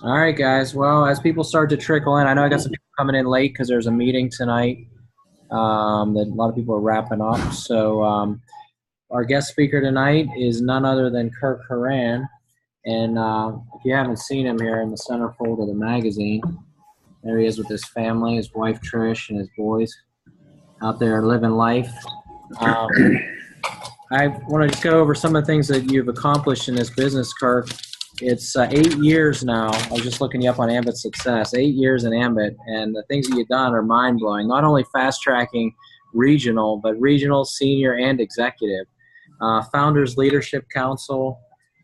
All right, guys. Well, as people start to trickle in, I know I got some people coming in late because there's a meeting tonight that a lot of people are wrapping up. So our guest speaker tonight is none other than Kirk Horan. And if you haven't seen him here in the centerfold of the magazine, there he is with his family, his wife Trish, and his boys out there living life. Um, I want to just go over some of the things that you've accomplished in this business, Kirk. It's 8 years now. I was just looking you up on Ambit Success. 8 years in Ambit, and the things that you've done are mind blowing. Not only fast tracking regional, but regional, senior, and executive. Founders Leadership Council,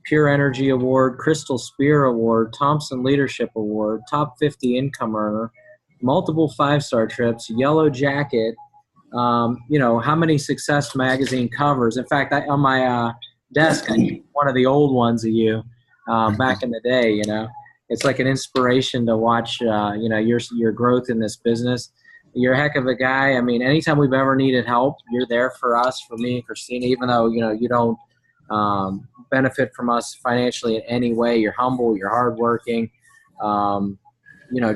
Pure Energy Award, Crystal Spear Award, Thompson Leadership Award, Top 50 Income Earner, multiple five-star trips, Yellow Jacket. How many Success magazine covers? In fact, on my desk, I keep one of the old ones of you back in the day. It's like an inspiration to watch. Your growth in this business. You're a heck of a guy. I mean, anytime we've ever needed help, you're there for us, for me and Christina. Even though you don't benefit from us financially in any way, you're humble, you're hardworking.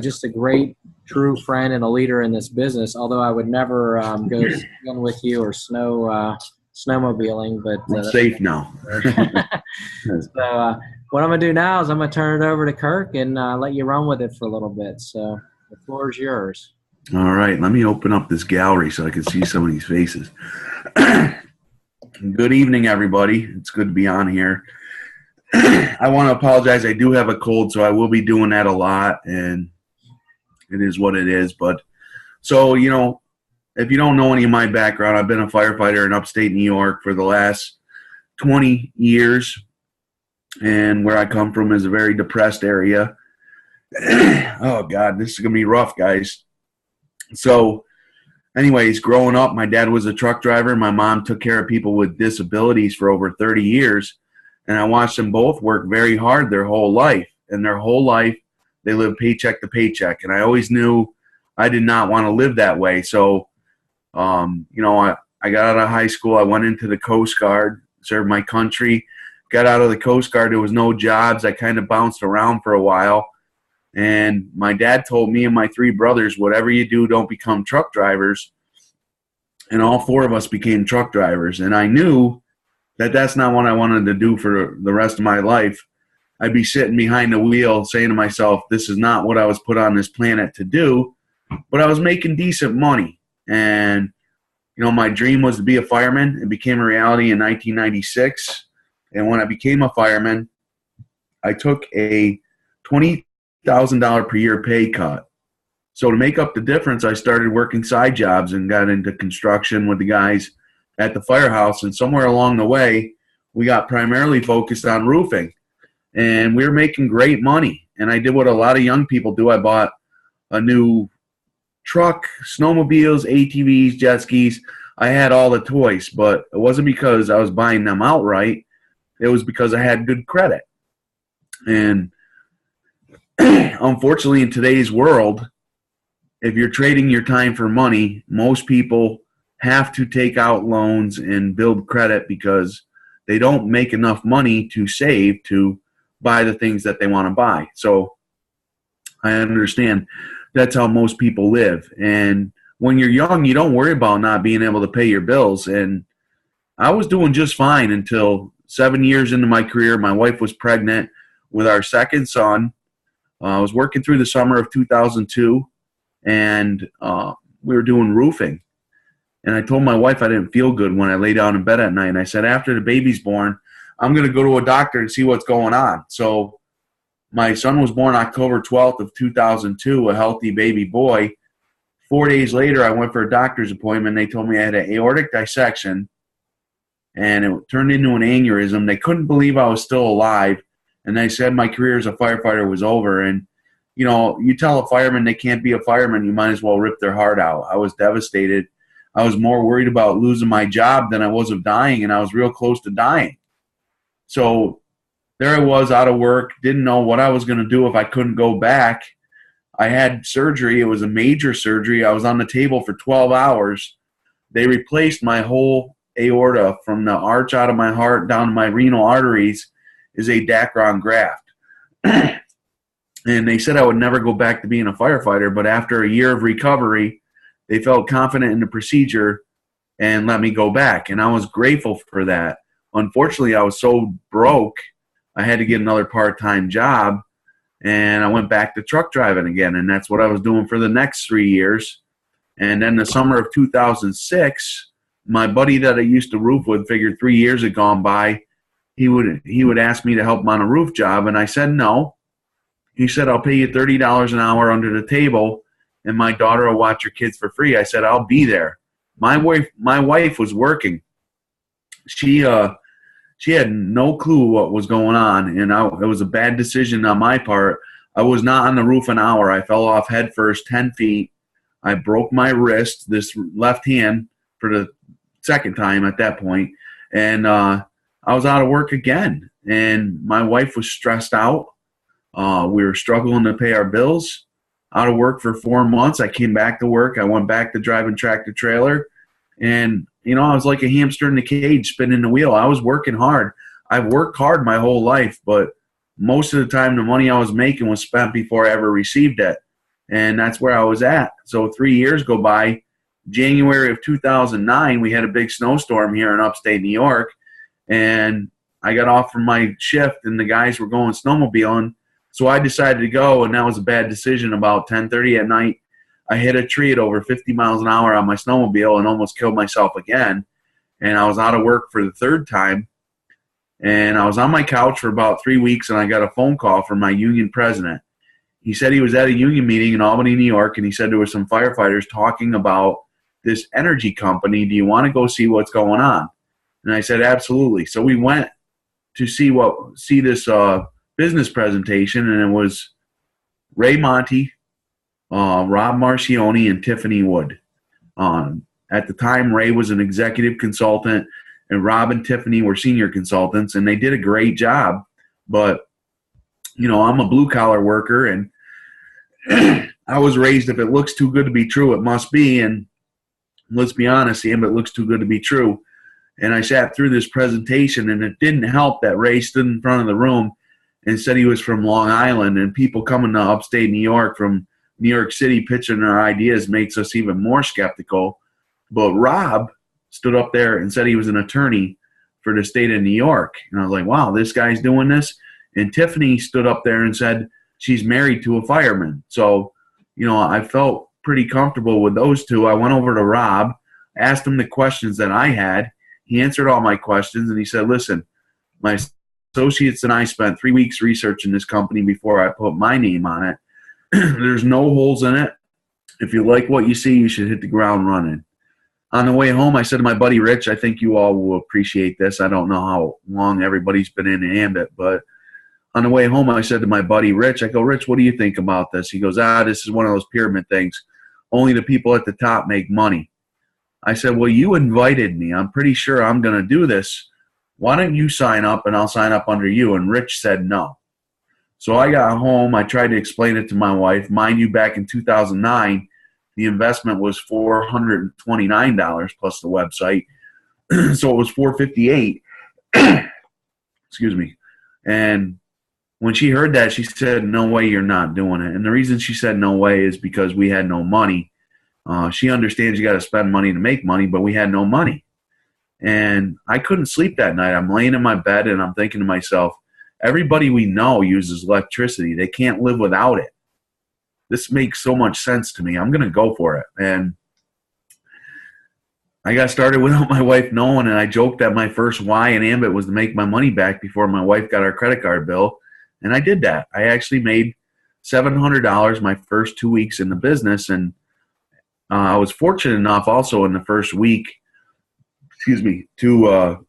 Just a great, true friend and a leader in this business. Although I would never go skiing with you or snowmobiling, but I'm safe now. so what I'm gonna do now is I'm gonna turn it over to Kirk and let you run with it for a little bit. So the floor is yours. All right, let me open up this gallery so I can see some of these faces. Good evening, everybody. It's good to be on here. I want to apologize. I do have a cold, so I will be doing that a lot, and it is what it is. But so, if you don't know any of my background, I've been a firefighter in upstate New York for the last 20 years, and where I come from is a very depressed area. Oh, God, this is going to be rough, guys. So, anyways, growing up, my dad was a truck driver. My mom took care of people with disabilities for over 30 years. And I watched them both work very hard their whole life. And their whole life, they lived paycheck to paycheck. And I always knew I did not want to live that way. So, I got out of high school. I went into the Coast Guard, served my country. Got out of the Coast Guard. There was no jobs. I kind of bounced around for a while. And my dad told me and my three brothers, whatever you do, don't become truck drivers. And all four of us became truck drivers. And I knew that that's not what I wanted to do for the rest of my life. I'd be sitting behind the wheel saying to myself, this is not what I was put on this planet to do. But I was making decent money. And, my dream was to be a fireman. It became a reality in 1996. And when I became a fireman, I took a $20,000 per year pay cut. So to make up the difference, I started working side jobs and got into construction with the guys at the firehouse. And somewhere along the way, we got primarily focused on roofing. And we were making great money. And I did what a lot of young people do. I bought a new truck, snowmobiles, ATVs, jet skis. I had all the toys, but it wasn't because I was buying them outright. It was because I had good credit. And unfortunately, in today's world, if you're trading your time for money, most people have to take out loans and build credit because they don't make enough money to save to buy the things that they want to buy. So I understand that's how most people live. And when you're young, you don't worry about not being able to pay your bills. And I was doing just fine until 7 years into my career. My wife was pregnant with our second son. I was working through the summer of 2002, and we were doing roofing. And I told my wife I didn't feel good when I lay down in bed at night. And I said, after the baby's born, I'm going to go to a doctor and see what's going on. So my son was born October 12th of 2002, a healthy baby boy. 4 days later, I went for a doctor's appointment. They told me I had an aortic dissection, and it turned into an aneurysm. They couldn't believe I was still alive. And they said my career as a firefighter was over. And, you tell a fireman they can't be a fireman, you might as well rip their heart out. I was devastated. I was more worried about losing my job than I was of dying, and I was real close to dying. So there I was out of work, didn't know what I was going to do if I couldn't go back. I had surgery. It was a major surgery. I was on the table for 12 hours. They replaced my whole aorta from the arch out of my heart down to my renal arteries is a Dacron graft. And they said I would never go back to being a firefighter, but after a year of recovery, they felt confident in the procedure and let me go back. And I was grateful for that. Unfortunately, I was so broke, I had to get another part-time job, and I went back to truck driving again. And that's what I was doing for the next 3 years. And then the summer of 2006, my buddy that I used to roof with figured 3 years had gone by. He would ask me to help him on a roof job, and I said no. He said, I'll pay you $30 an hour under the table, and my daughter will watch your kids for free. I said, I'll be there. My wife was working. She had no clue what was going on, and it was a bad decision on my part. I was not on the roof an hour. I fell off head first 10 feet. I broke my wrist, this left hand, for the second time at that point, and I was out of work again. And my wife was stressed out. We were struggling to pay our bills. Out of work for 4 months. I came back to work. I went back to driving tractor trailer. And, I was like a hamster in the cage spinning the wheel. I was working hard. I've worked hard my whole life, but most of the time the money I was making was spent before I ever received it. And that's where I was at. So 3 years go by. January of 2009, we had a big snowstorm here in upstate New York. And I got off from my shift, and the guys were going snowmobiling. So I decided to go, and that was a bad decision. About 10:30 at night, I hit a tree at over 50 miles an hour on my snowmobile and almost killed myself again. And I was out of work for the third time. And I was on my couch for about 3 weeks, and I got a phone call from my union president. He said he was at a union meeting in Albany, New York, and he said there were some firefighters talking about this energy company. Do you want to go see what's going on? And I said, absolutely. So we went to see this business presentation, and it was Ray Monty, Rob Marcioni, and Tiffany Wood. At the time, Ray was an executive consultant, and Rob and Tiffany were senior consultants, and they did a great job. But, I'm a blue-collar worker, and I was raised, if it looks too good to be true, it must be. And let's be honest, Ambit looks too good to be true. And I sat through this presentation, and it didn't help that Ray stood in front of the room and said he was from Long Island, and people coming to upstate New York from New York City pitching their ideas makes us even more skeptical. But Rob stood up there and said he was an attorney for the state of New York. And I was like, wow, this guy's doing this. And Tiffany stood up there and said she's married to a fireman. So, I felt pretty comfortable with those two. I went over to Rob, asked him the questions that I had. He answered all my questions, and he said, listen, my associates and I spent 3 weeks researching this company before I put my name on it. There's no holes in it. If you like what you see, you should hit the ground running. On the way home, I said to my buddy Rich, I think you all will appreciate this. I don't know how long everybody's been in Ambit, but on the way home, I said to my buddy Rich, I go, Rich, what do you think about this? He goes, this is one of those pyramid things. Only the people at the top make money. I said, well, you invited me. I'm pretty sure I'm going to do this. Why don't you sign up, and I'll sign up under you? And Rich said no. So I got home. I tried to explain it to my wife. Mind you, back in 2009, the investment was $429 plus the website. So it was $458. Excuse me. And when she heard that, she said, no way, you're not doing it. And the reason she said no way is because we had no money. She understands you got to spend money to make money, but we had no money. And I couldn't sleep that night. I'm laying in my bed, and I'm thinking to myself, everybody we know uses electricity. They can't live without it. This makes so much sense to me. I'm going to go for it. And I got started without my wife knowing, and I joked that my first why in Ambit was to make my money back before my wife got our credit card bill. And I did that. I actually made $700 my first 2 weeks in the business. And I was fortunate enough also in the first week, to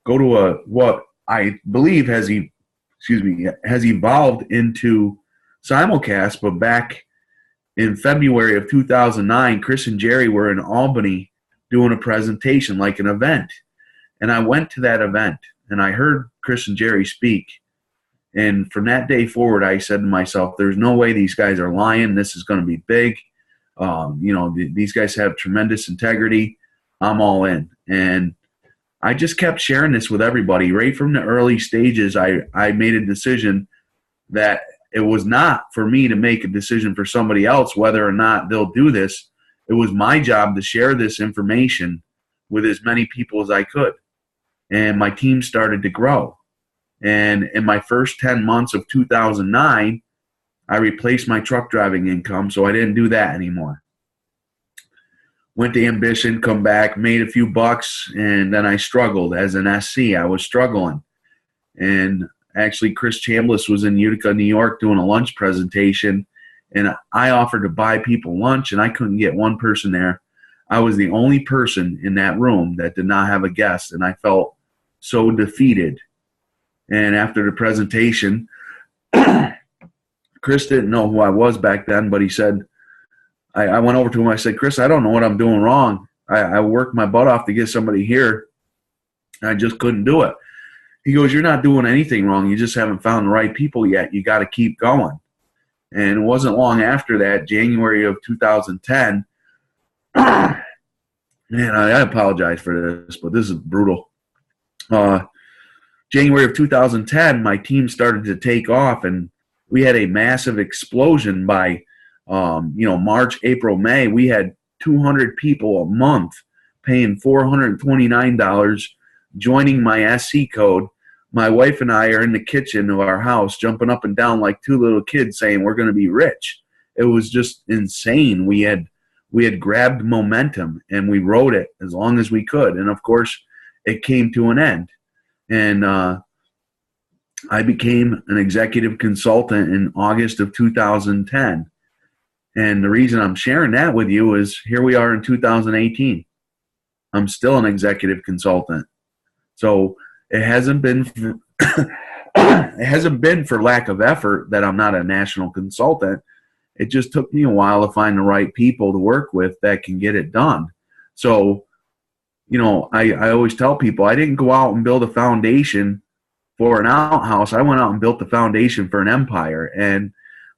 go to what I believe has evolved into simulcast. But back in February of 2009, Chris and Jerry were in Albany doing a presentation, like an event. And I went to that event, and I heard Chris and Jerry speak. And from that day forward, I said to myself, there's no way these guys are lying. This is going to be big. These guys have tremendous integrity. I'm all in. And I just kept sharing this with everybody. Right from the early stages, I made a decision that it was not for me to make a decision for somebody else whether or not they'll do this. It was my job to share this information with as many people as I could. And my team started to grow. And in my first 10 months of 2009, I replaced my truck driving income, so I didn't do that anymore. Went to Ambition, come back, made a few bucks, and then I struggled as an SC. I was struggling. And actually, Chris Chambliss was in Utica, New York doing a lunch presentation, and I offered to buy people lunch, and I couldn't get one person there. I was the only person in that room that did not have a guest, and I felt so defeated. And after the presentation, Chris didn't know who I was back then, but he said, I went over to him, I said, Chris, I don't know what I'm doing wrong. I worked my butt off to get somebody here, and I just couldn't do it. He goes, you're not doing anything wrong. You just haven't found the right people yet. You got to keep going. And it wasn't long after that, January of 2010. Man, I apologize for this, but this is brutal. January of 2010, my team started to take off, and we had a massive explosion by, March, April, May. We had 200 people a month paying $429, joining my SC code. My wife and I are in the kitchen of our house jumping up and down like two little kids saying we're going to be rich. It was just insane. We had grabbed momentum and we rode it as long as we could. And, of course, it came to an end. And I became an executive consultant in August of 2010. And the reason I'm sharing that with you is here we are in 2018. I'm still an executive consultant. So it hasn't been for lack of effort that I'm not a national consultant. It just took me a while to find the right people to work with that can get it done. So, I always tell people I didn't go out and build a foundation for an outhouse. I went out and built the foundation for an empire. And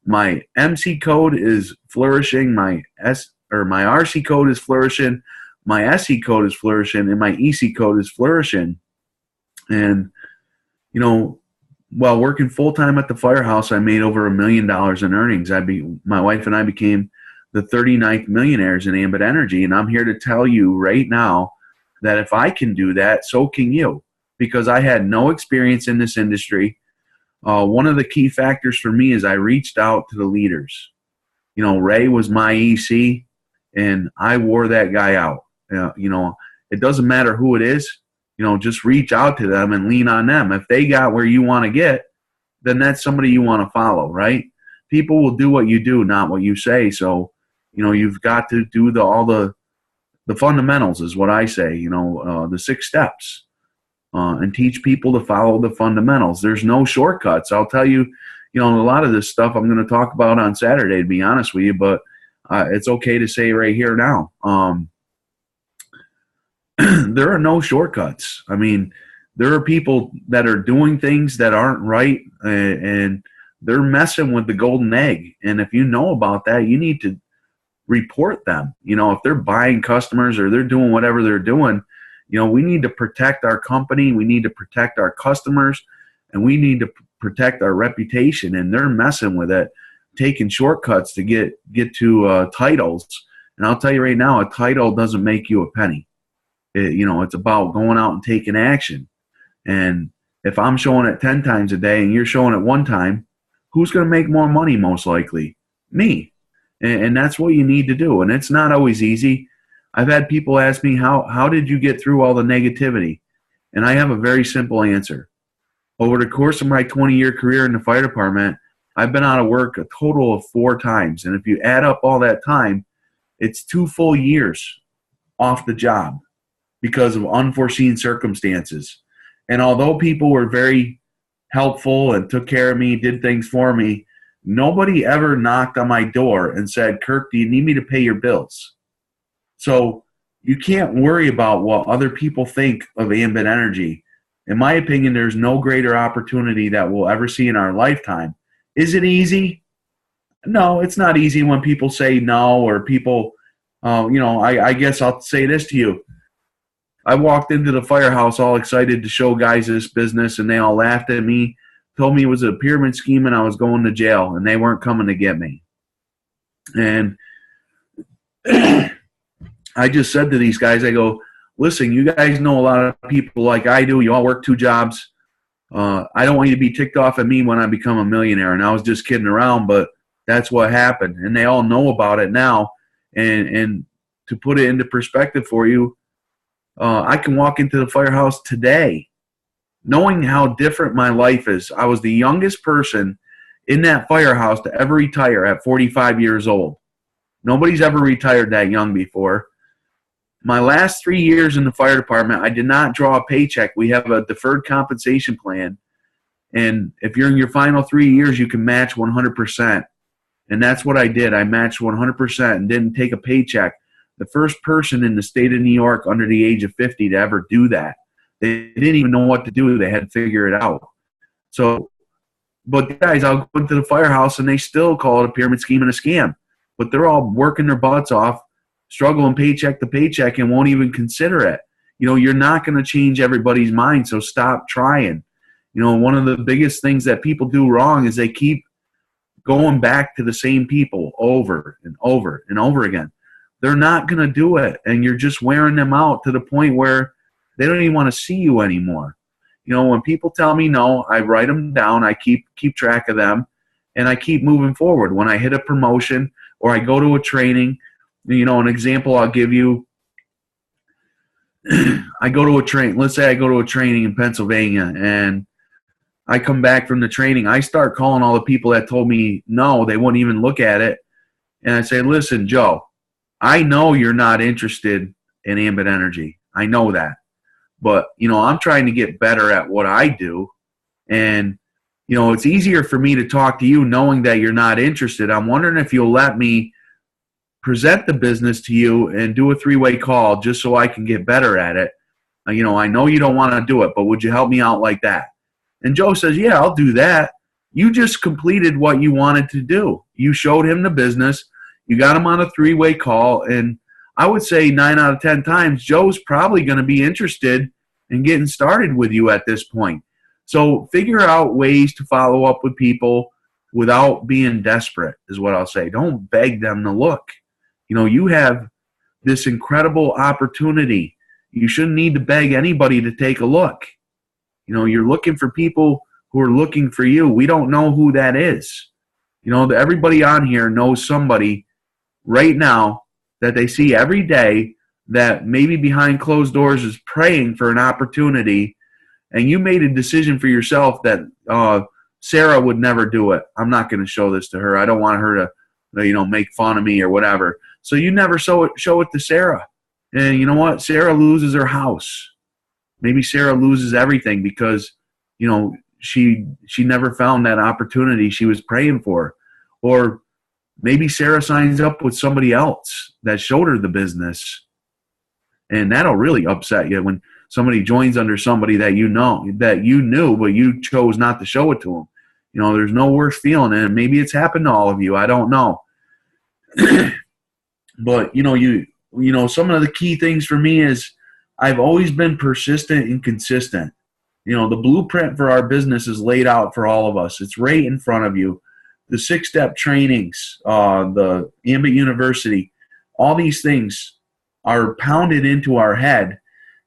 my MC code is flourishing. My RC code is flourishing. My SC code is flourishing, and my EC code is flourishing. And, while working full-time at the firehouse, I made over $1 million in earnings. My wife and I became the 39th millionaires in Ambit Energy, and I'm here to tell you right now that if I can do that, so can you, because I had no experience in this industry. One of the key factors for me is I reached out to the leaders. Ray was my EC, and I wore that guy out. It doesn't matter who it is. Just reach out to them and lean on them. If they got where you want to get, then that's somebody you want to follow, right? People will do what you do, not what you say. So, you've got to do all the fundamentals is what I say, the 6 steps, and teach people to follow the fundamentals. There's no shortcuts. I'll tell you, a lot of this stuff I'm going to talk about on Saturday, to be honest with you, but it's okay to say right here now. There are no shortcuts. I mean, there are people that are doing things that aren't right, and they're messing with the golden egg. And if you know about that, you need to report them. If they're buying customers or they're doing whatever they're doing, we need to protect our company. We need to protect our customers, and we need to protect our reputation. And they're messing with it, taking shortcuts to get to titles. And I'll tell you right now, a title doesn't make you a penny. It's about going out and taking action. And if I'm showing it 10 times a day and you're showing it 1 time, who's going to make more money most likely? Me. And that's what you need to do. And it's not always easy. I've had people ask me, how did you get through all the negativity? And I have a very simple answer. Over the course of my 20-year career in the fire department, I've been out of work a total of 4 times. And if you add up all that time, it's 2 full years off the job because of unforeseen circumstances. And although people were very helpful and took care of me, did things for me, nobody ever knocked on my door and said, Kirk, do you need me to pay your bills? So you can't worry about what other people think of Ambit Energy. In my opinion, there's no greater opportunity that we'll ever see in our lifetime. Is it easy? No, it's not easy when people say no, or people, I guess I'll say this to you. I walked into the firehouse all excited to show guys this business, and they all laughed at me, told me it was a pyramid scheme and I was going to jail and they weren't coming to get me. And I just said to these guys, I go, listen, you guys know a lot of people like I do. You all work 2 jobs. I don't want you to be ticked off at me when I become a millionaire. And I was just kidding around, but that's what happened. And they all know about it now. And to put it into perspective for you, I can walk into the firehouse today knowing how different my life is. I was the youngest person in that firehouse to ever retire at 45 years old. Nobody's ever retired that young before. My last 3 years in the fire department, I did not draw a paycheck. We have a deferred compensation plan. And if you're in your final 3 years, you can match 100%. And that's what I did. I matched 100% and didn't take a paycheck. The first person in the state of New York under the age of 50 to ever do that. They didn't even know what to do. They had to figure it out. So, but guys, I'll go into the firehouse and they still call it a pyramid scheme and a scam. But they're all working their butts off, struggling paycheck to paycheck, and won't even consider it. You know, you're not going to change everybody's mind, so stop trying. You know, one of the biggest things that people do wrong is they keep going back to the same people over and over and over again. They're not going to do it, and you're just wearing them out to the point where they don't even want to see you anymore. You know, when people tell me no, I write them down, I keep track of them, and I keep moving forward. When I hit a promotion or I go to a training, you know, an example I'll give you, I go to a train. Let's say I go to a training in Pennsylvania and I come back from the training. I start calling all the people that told me no, they wouldn't even look at it. And I say, listen, Joe, I know you're not interested in Ambit Energy. I know that. But, you know, I'm trying to get better at what I do. And, you know, it's easier for me to talk to you knowing that you're not interested. I'm wondering if you'll let me present the business to you and do a 3-way call just so I can get better at it. You know, I know you don't want to do it, but would you help me out like that? And Joe says, yeah, I'll do that. You just completed what you wanted to do. You showed him the business. You got him on a 3-way call. And I would say 9 out of 10 times, Joe's probably going to be interested in getting started with you at this point. So figure out ways to follow up with people without being desperate is what I'll say. Don't beg them to look. You know, you have this incredible opportunity. You shouldn't need to beg anybody to take a look. You know, you're looking for people who are looking for you. We don't know who that is. You know, everybody on here knows somebody right now that they see every day that maybe behind closed doors is praying for an opportunity, and you made a decision for yourself that Sarah would never do it. I'm not going to show this to her. I don't want her to, you know, make fun of me or whatever. So you never show it to Sarah. And you know what? Sarah loses her house. Maybe Sarah loses everything because, you know, she never found that opportunity she was praying for. Or maybe Sarah signs up with somebody else that showed her the business. And that'll really upset you when somebody joins under somebody that you know, that you knew, but you chose not to show it to them. You know, there's no worse feeling. And maybe it's happened to all of you. I don't know. But, you know, some of the key things for me is I've always been persistent and consistent. You know, the blueprint for our business is laid out for all of us. It's right in front of you. The 6-step trainings, the Ambit University, all these things are pounded into our head.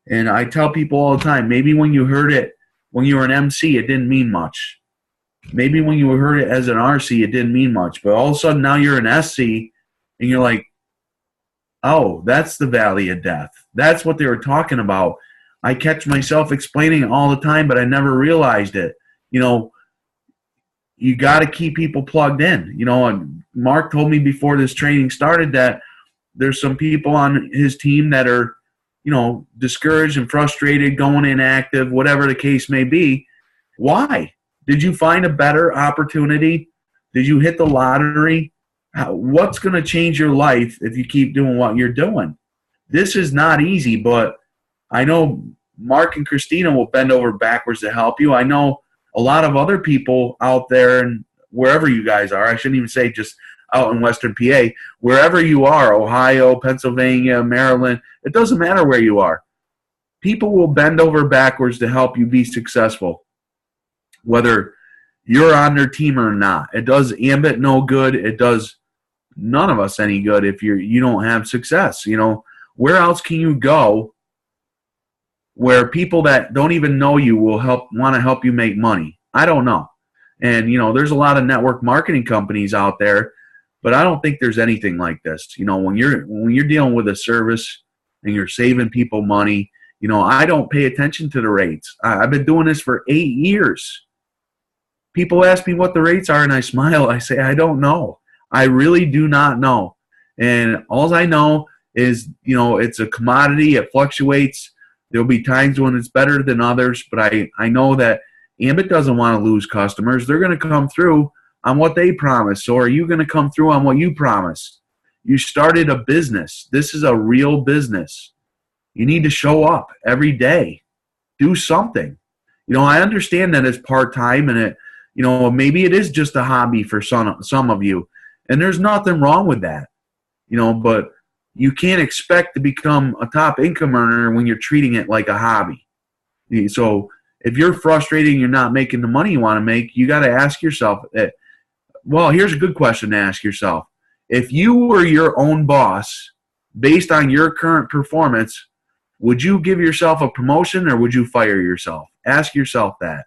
And I tell people all the time, maybe when you heard it when you were an MC, it didn't mean much. Maybe when you heard it as an RC, it didn't mean much. But all of a sudden now you're an SC and you're like, oh, that's the valley of death. That's what they were talking about. I catch myself explaining it all the time, but I never realized it. You know, you got to keep people plugged in. You know, and Mark told me before this training started that there's some people on his team that are, you know, discouraged and frustrated, going inactive, whatever the case may be. Why? Did you find a better opportunity? Did you hit the lottery? What's going to change your life if you keep doing what you're doing? This is not easy, but I know Marc and Christina will bend over backwards to help you. I know a lot of other people out there, and wherever you guys are, I shouldn't even say just out in Western PA, wherever you are, Ohio, Pennsylvania, Maryland, it doesn't matter where you are. People will bend over backwards to help you be successful. Whether you're on their team or not. It does Ambit no good. It does none of us any good if you don't have success. Where else can you go where people that don't even know you will want to help you make money? I don't know. And there's a lot of network marketing companies out there, but I don't think there's anything like this. When you're dealing with a service and you're saving people money, I don't pay attention to the rates. I've been doing this for 8 years. People ask me what the rates are, and I smile. I say, I don't know. I really do not know. And all I know is, it's a commodity. It fluctuates. There'll be times when it's better than others, but I know that Ambit doesn't want to lose customers. They're going to come through on what they promise. So are you going to come through on what you promised? You started a business. This is a real business. You need to show up every day. Do something. I understand that it's part-time and it, maybe it is just a hobby for some of you. And there's nothing wrong with that. But you can't expect to become a top income earner when you're treating it like a hobby. So if you're frustrated and you're not making the money you want to make, you got to ask yourself, well, here's a good question to ask yourself. If you were your own boss, based on your current performance, would you give yourself a promotion or would you fire yourself? Ask yourself that.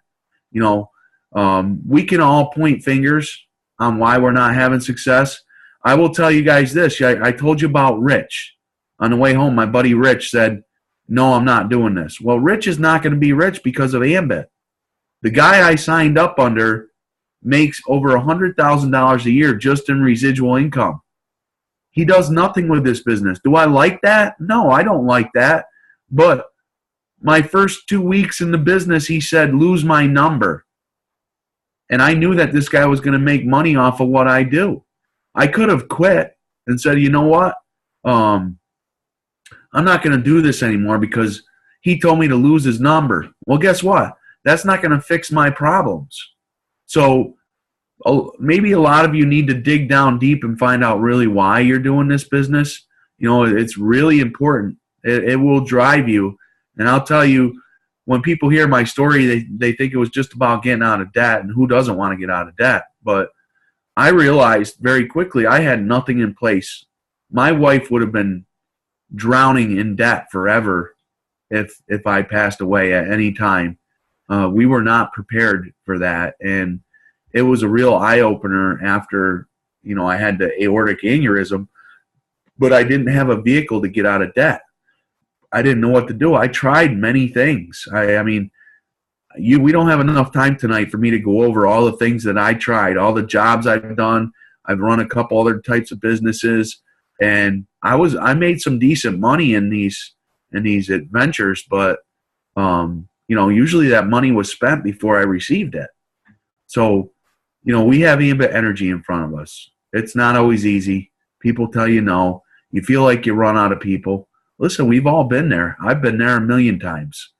We can all point fingers on why we're not having success. I will tell you guys this. I told you about Rich. On the way home, my buddy Rich said, no, I'm not doing this. Well, Rich is not going to be rich because of Ambit. The guy I signed up under makes over $100,000 a year just in residual income. He does nothing with this business. Do I like that? No, I don't like that. But my first 2 weeks in the business, he said, lose my number. And I knew that this guy was going to make money off of what I do. I could have quit and said, you know what? I'm not going to do this anymore because he told me to lose his number. Well, guess what? That's not going to fix my problems. So maybe a lot of you need to dig down deep and find out really why you're doing this business. It's really important. It will drive you. And I'll tell you, when people hear my story, they think it was just about getting out of debt, and who doesn't want to get out of debt? But I realized very quickly I had nothing in place. My wife would have been drowning in debt forever if I passed away at any time. We were not prepared for that, and it was a real eye-opener after I had the aortic aneurysm, but I didn't have a vehicle to get out of debt. I didn't know what to do. I tried many things. We don't have enough time tonight for me to go over all the things that I tried, all the jobs I've done. I've run a couple other types of businesses, and I made some decent money in these adventures, but usually that money was spent before I received it. So, we have Ambit energy in front of us. It's not always easy. People tell you no. You feel like you run out of people. Listen, we've all been there. I've been there a million times.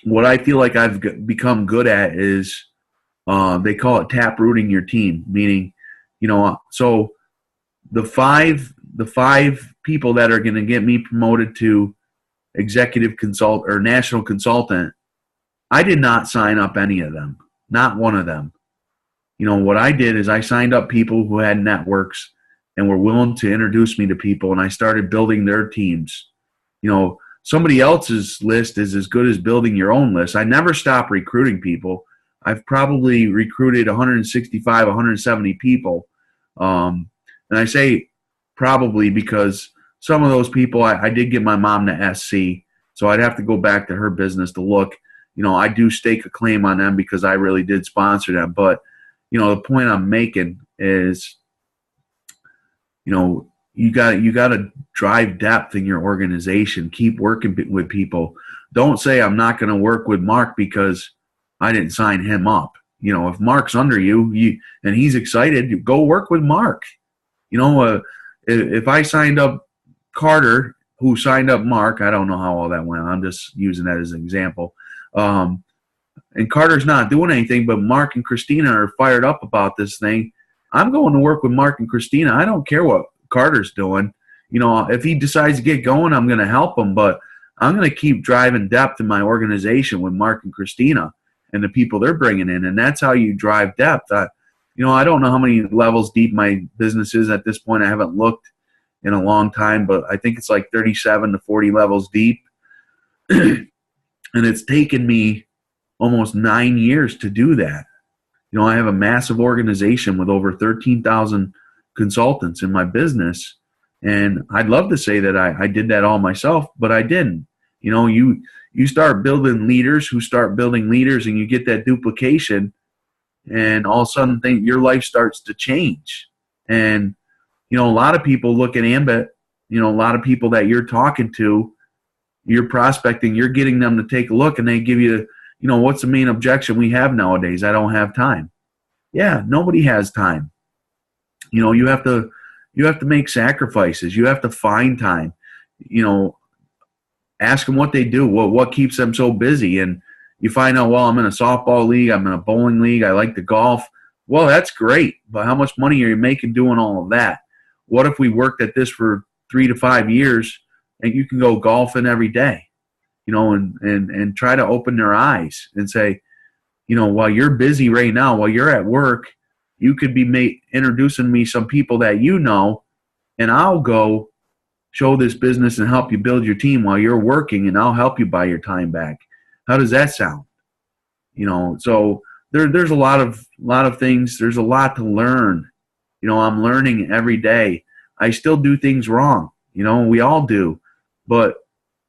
What I feel like I've become good at is they call it tap rooting your team, meaning, so the five people that are going to get me promoted to executive consult or national consultant, I did not sign up any of them, not one of them. What I did is I signed up people who had networks and were willing to introduce me to people, and I started building their teams. Somebody else's list is as good as building your own list. I never stop recruiting people. I've probably recruited 165, 170 people. And I say probably because some of those people, I did get my mom to SC, so I'd have to go back to her business to look. I do stake a claim on them because I really did sponsor them. But, the point I'm making is, you got to drive depth in your organization. Keep working with people. Don't say I'm not going to work with Mark because I didn't sign him up. If Mark's under you and he's excited, go work with Mark. If I signed up Carter, who signed up Mark, I don't know how all that went. I'm just using that as an example. And Carter's not doing anything, but Marc and Christina are fired up about this thing. I'm going to work with Marc and Christina. I don't care what Carter's doing. If he decides to get going, I'm going to help him, but I'm going to keep driving depth in my organization with Marc and Christina. and the people they're bringing in, and that's how you drive depth. I don't know how many levels deep my business is at this point. I haven't looked in a long time, but I think it's like 37 to 40 levels deep. And it's taken me almost 9 years to do that. I have a massive organization with over 13,000 consultants in my business. And I'd love to say that I did that all myself, but I didn't. You start building leaders who start building leaders, and you get that duplication, and all of a sudden your life starts to change. And, a lot of people look at Ambit, a lot of people that you're talking to, you're prospecting, you're getting them to take a look, and they give you, what's the main objection we have nowadays? I don't have time. Yeah, nobody has time. You have to make sacrifices. You have to find time. Ask them what they do, what keeps them so busy. And you find out, well, I'm in a softball league, I'm in a bowling league, I like to golf. Well, that's great, but how much money are you making doing all of that? What if we worked at this for 3 to 5 years and you can go golfing every day, and try to open their eyes and say, while you're busy right now, while you're at work, you could be introducing me some people that and I'll go show this business and help you build your team while you're working, and I'll help you buy your time back. How does that sound? So there's a lot of things. There's a lot to learn. I'm learning every day. I still do things wrong. We all do. But,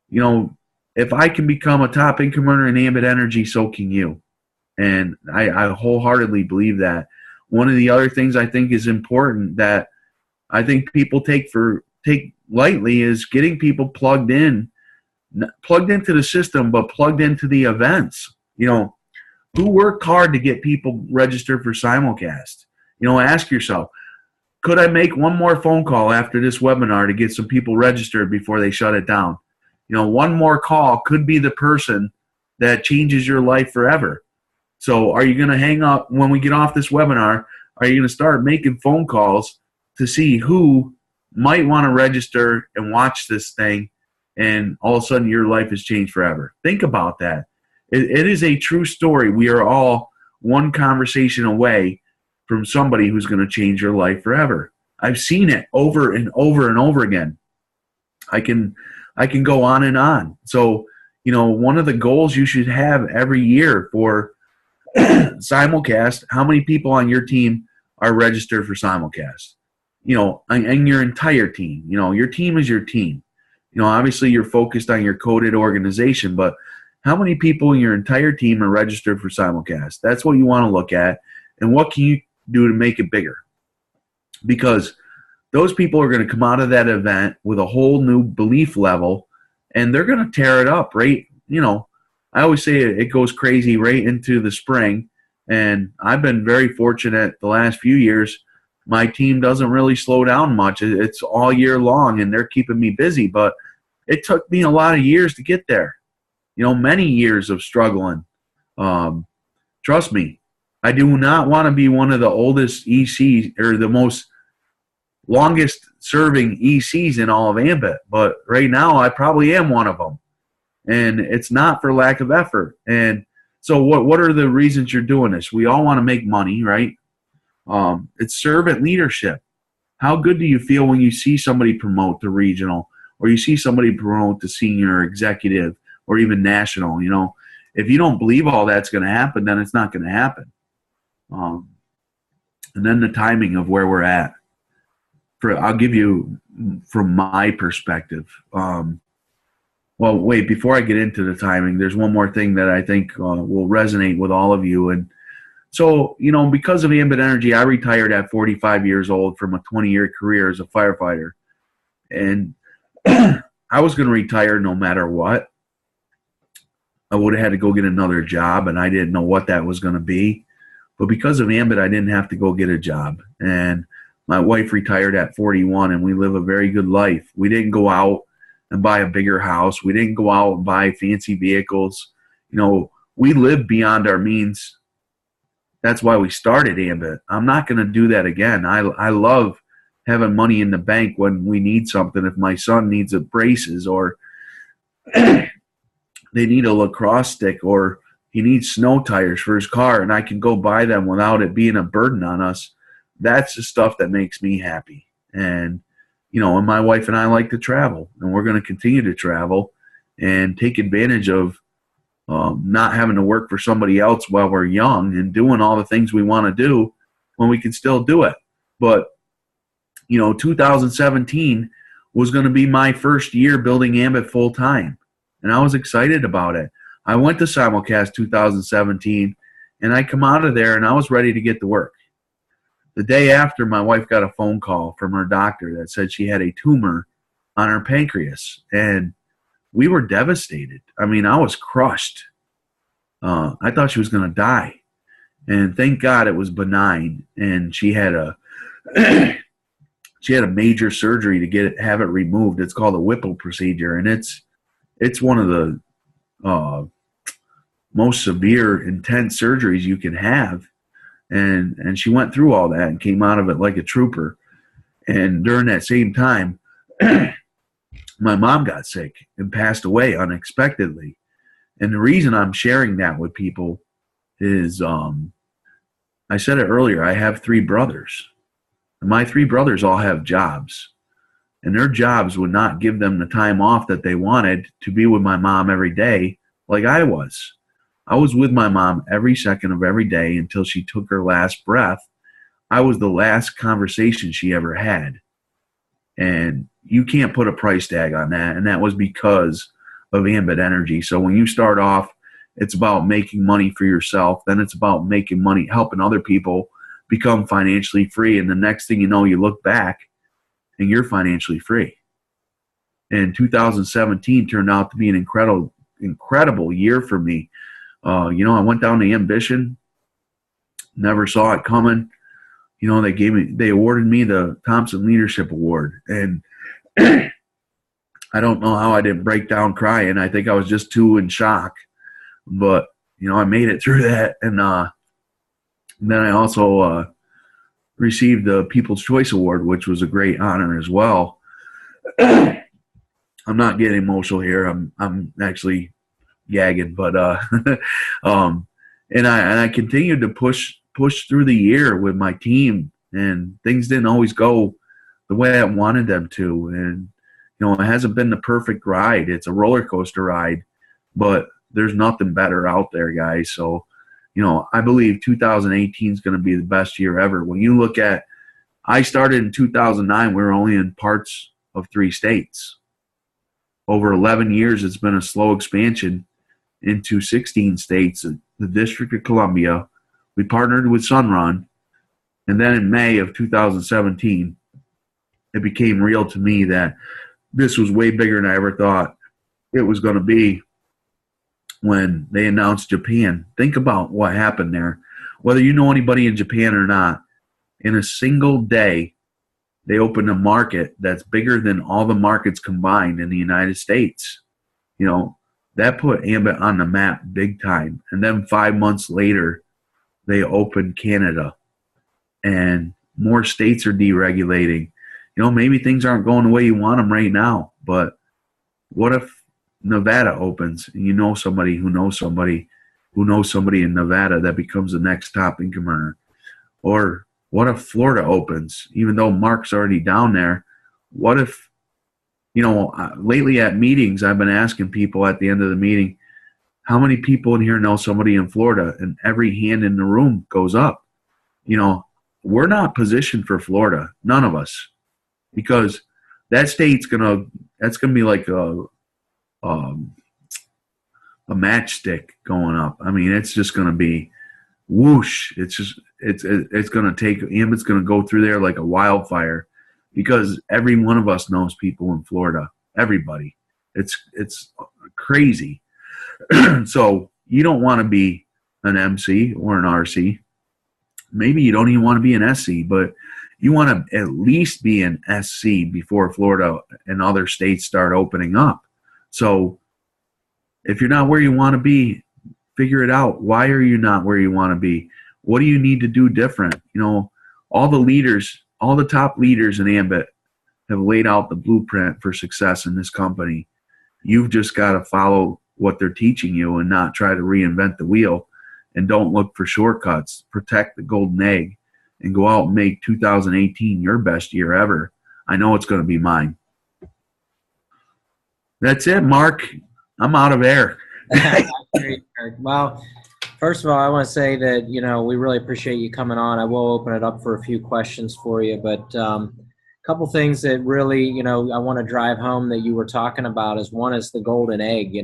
if I can become a top income earner in Ambit Energy, so can you. And I wholeheartedly believe that. One of the other things I think is important that I think people take lightly is getting people plugged into the system, but plugged into the events. Who worked hard to get people registered for simulcast? Ask yourself, could I make one more phone call after this webinar to get some people registered before they shut it down? One more call could be the person that changes your life forever. So are you going to hang up when we get off this webinar? Are you going to start making phone calls to see who might want to register and watch this thing, and all of a sudden your life has changed forever? Think about that. It is a true story. We are all one conversation away from somebody who's going to change your life forever. I've seen it over and over and over again. I can go on and on. So, one of the goals you should have every year for simulcast, how many people on your team are registered for simulcast? And your entire team. Your team is your team. Obviously you're focused on your coded organization, but how many people in your entire team are registered for simulcast? That's what you want to look at. And what can you do to make it bigger? Because those people are going to come out of that event with a whole new belief level, and they're going to tear it up, right? I always say it goes crazy right into the spring, and I've been very fortunate the last few years. My team doesn't really slow down much. It's all year long, and they're keeping me busy, but it took me a lot of years to get there. Many years of struggling. Trust me, I do not want to be one of the oldest ECs or the most longest serving ECs in all of Ambit, but right now I probably am one of them, and it's not for lack of effort. And so what are the reasons you're doing this? We all want to make money, right? It's servant leadership. How good do you feel when you see somebody promote to regional, or you see somebody promote to senior executive, or even national? If you don't believe all that's going to happen, then it's not going to happen. And then the timing of where we're at. I'll give you from my perspective. Well, wait, before I get into the timing, there's one more thing that I think will resonate with all of you. And so, because of Ambit Energy, I retired at 45 years old from a 20-year career as a firefighter. And I was going to retire no matter what. I would have had to go get another job, and I didn't know what that was going to be. But because of Ambit, I didn't have to go get a job. And my wife retired at 41, and we live a very good life. We didn't go out and buy a bigger house. We didn't go out and buy fancy vehicles. We live beyond our means. That's why we started Ambit. I'm not going to do that again. I love having money in the bank when we need something. If my son needs a braces, or they need a lacrosse stick, or he needs snow tires for his car, and I can go buy them without it being a burden on us. That's the stuff that makes me happy. And, and my wife and I like to travel, and we're going to continue to travel and take advantage of not having to work for somebody else while we're young and doing all the things we want to do when we can still do it. But, 2017 was going to be my first year building Ambit full time, and I was excited about it. I went to Simulcast 2017, and I come out of there, and I was ready to get to work. The day after, my wife got a phone call from her doctor that said she had a tumor on her pancreas, and we were devastated. I mean, I was crushed. I thought she was going to die, and thank God it was benign, and she had a major surgery to have it removed. It's called a Whipple procedure, and it's one of the most severe, intense surgeries you can have. And she went through all that and came out of it like a trooper. And during that same time, my mom got sick and passed away unexpectedly. And the reason I'm sharing that with people is, I said it earlier, I have 3 brothers. And my 3 brothers all have jobs. And their jobs would not give them the time off that they wanted to be with my mom every day like I was. I was with my mom every second of every day until she took her last breath. I was the last conversation she ever had. And you can't put a price tag on that. And that was because of Ambit Energy. So when you start off, it's about making money for yourself. Then it's about making money, helping other people become financially free. And the next thing you know, you look back and you're financially free. And 2017 turned out to be an incredible year for me. I went down to Ambition, never saw it coming. They awarded me the Thompson Leadership Award, and I don't know how I didn't break down crying. I think I was just too in shock, but I made it through that. And then I also received the People's Choice Award, which was a great honor as well. I'm not getting emotional here. I'm actually gagging, but and I continued to push through the year with my team, and things didn't always go the way I wanted them to. And it hasn't been the perfect ride. It's a roller coaster ride, but there's nothing better out there, guys. So I believe 2018 is going to be the best year ever. When you look at, I started in 2009, we were only in parts of 3 states. Over 11 years, it's been a slow expansion into 16 states, the District of Columbia. We partnered with Sunrun, and then in May of 2017, it became real to me that this was way bigger than I ever thought it was going to be when they announced Japan. Think about what happened there. Whether you know anybody in Japan or not, in a single day, they opened a market that's bigger than all the markets combined in the United States. That put Ambit on the map big time. And then 5 months later, they opened Canada. And more states are deregulating. Maybe things aren't going the way you want them right now. But what if Nevada opens and you know somebody who knows somebody who knows somebody in Nevada that becomes the next top income earner? Or what if Florida opens, even though Mark's already down there? What if, lately at meetings, I've been asking people at the end of the meeting, how many people in here know somebody in Florida? And every hand in the room goes up. We're not positioned for Florida, none of us, because that state's that's gonna be like a matchstick going up. I mean, it's just gonna be whoosh. It's gonna take, Ambit's gonna go through there like a wildfire, because every one of us knows people in Florida. Everybody. It's crazy. So you don't want to be an MC or an RC. Maybe you don't even want to be an SC, but you want to at least be an SC before Florida and other states start opening up. So if you're not where you want to be, figure it out. Why are you not where you want to be? What do you need to do different? All the top leaders in Ambit have laid out the blueprint for success in this company. You've just got to follow what they're teaching you and not try to reinvent the wheel, and don't look for shortcuts. Protect the golden egg and go out and make 2018 your best year ever. I know it's going to be mine. That's it, Mark. I'm out of air. Great, Kirk. Well, first of all, I want to say that, we really appreciate you coming on. I will open it up for a few questions for you, but a couple things that really, I want to drive home that you were talking about is one is the golden egg.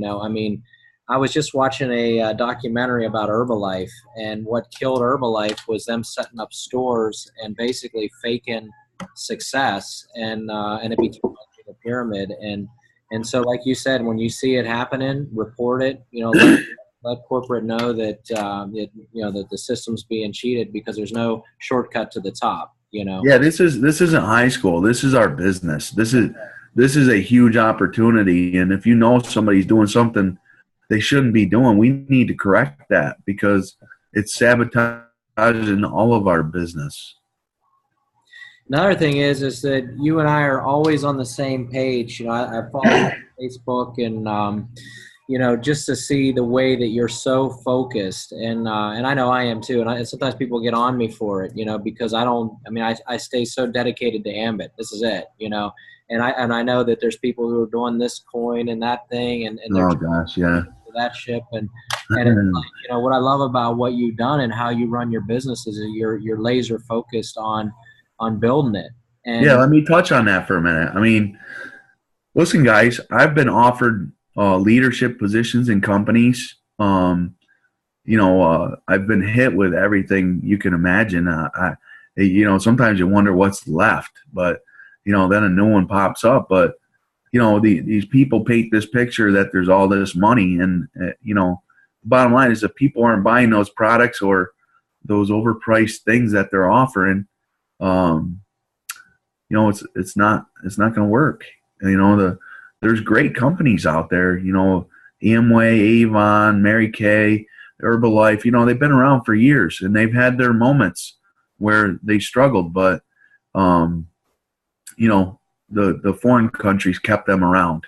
I was just watching a documentary about Herbalife, and what killed Herbalife was them setting up stores and basically faking success, and it became like a pyramid. And so, like you said, when you see it happening, report it. Let corporate know that that the system's being cheated, because there's no shortcut to the top. Yeah, this isn't high school. This is our business. This is a huge opportunity, and if you know somebody's doing something they shouldn't be doing, we need to correct that, because it's sabotaging all of our business. Another thing is that you and I are always on the same page. I follow you on Facebook, and just to see the way that you're so focused, and I know I am too. And sometimes people get on me for it, because I stay so dedicated to Ambit. This is it, and I know that there's people who are doing this coin and that thing, and they're oh gosh, yeah, that ship, and it's like, what I love about what you've done and how you run your business is that you're laser focused on building it. And yeah, let me touch on that for a minute. Listen, guys, I've been offered leadership positions in companies. I've been hit with everything you can imagine. Sometimes you wonder what's left, but then a new one pops up. But these people paint this picture that there's all this money, and the bottom line is if people aren't buying those products or those overpriced things that they're offering, it's not going to work. There's great companies out there, Amway, Avon, Mary Kay, Herbalife, they've been around for years, and they've had their moments where they struggled, but the foreign countries kept them around.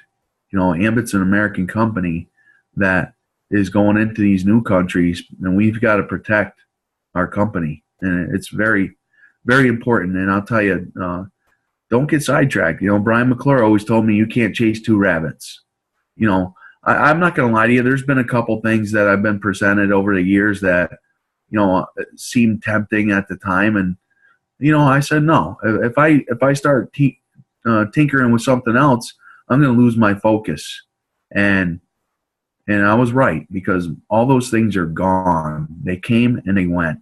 Ambit's an American company that is going into these new countries, and we've got to protect our company, and it's very, very important. And I'll tell you, don't get sidetracked. Brian McClure always told me you can't chase two rabbits. I'm not going to lie to you. There's been a couple things that I've been presented over the years that, seemed tempting at the time. And, I said, no, if I start tinkering with something else, I'm going to lose my focus. And I was right, because all those things are gone. They came and they went.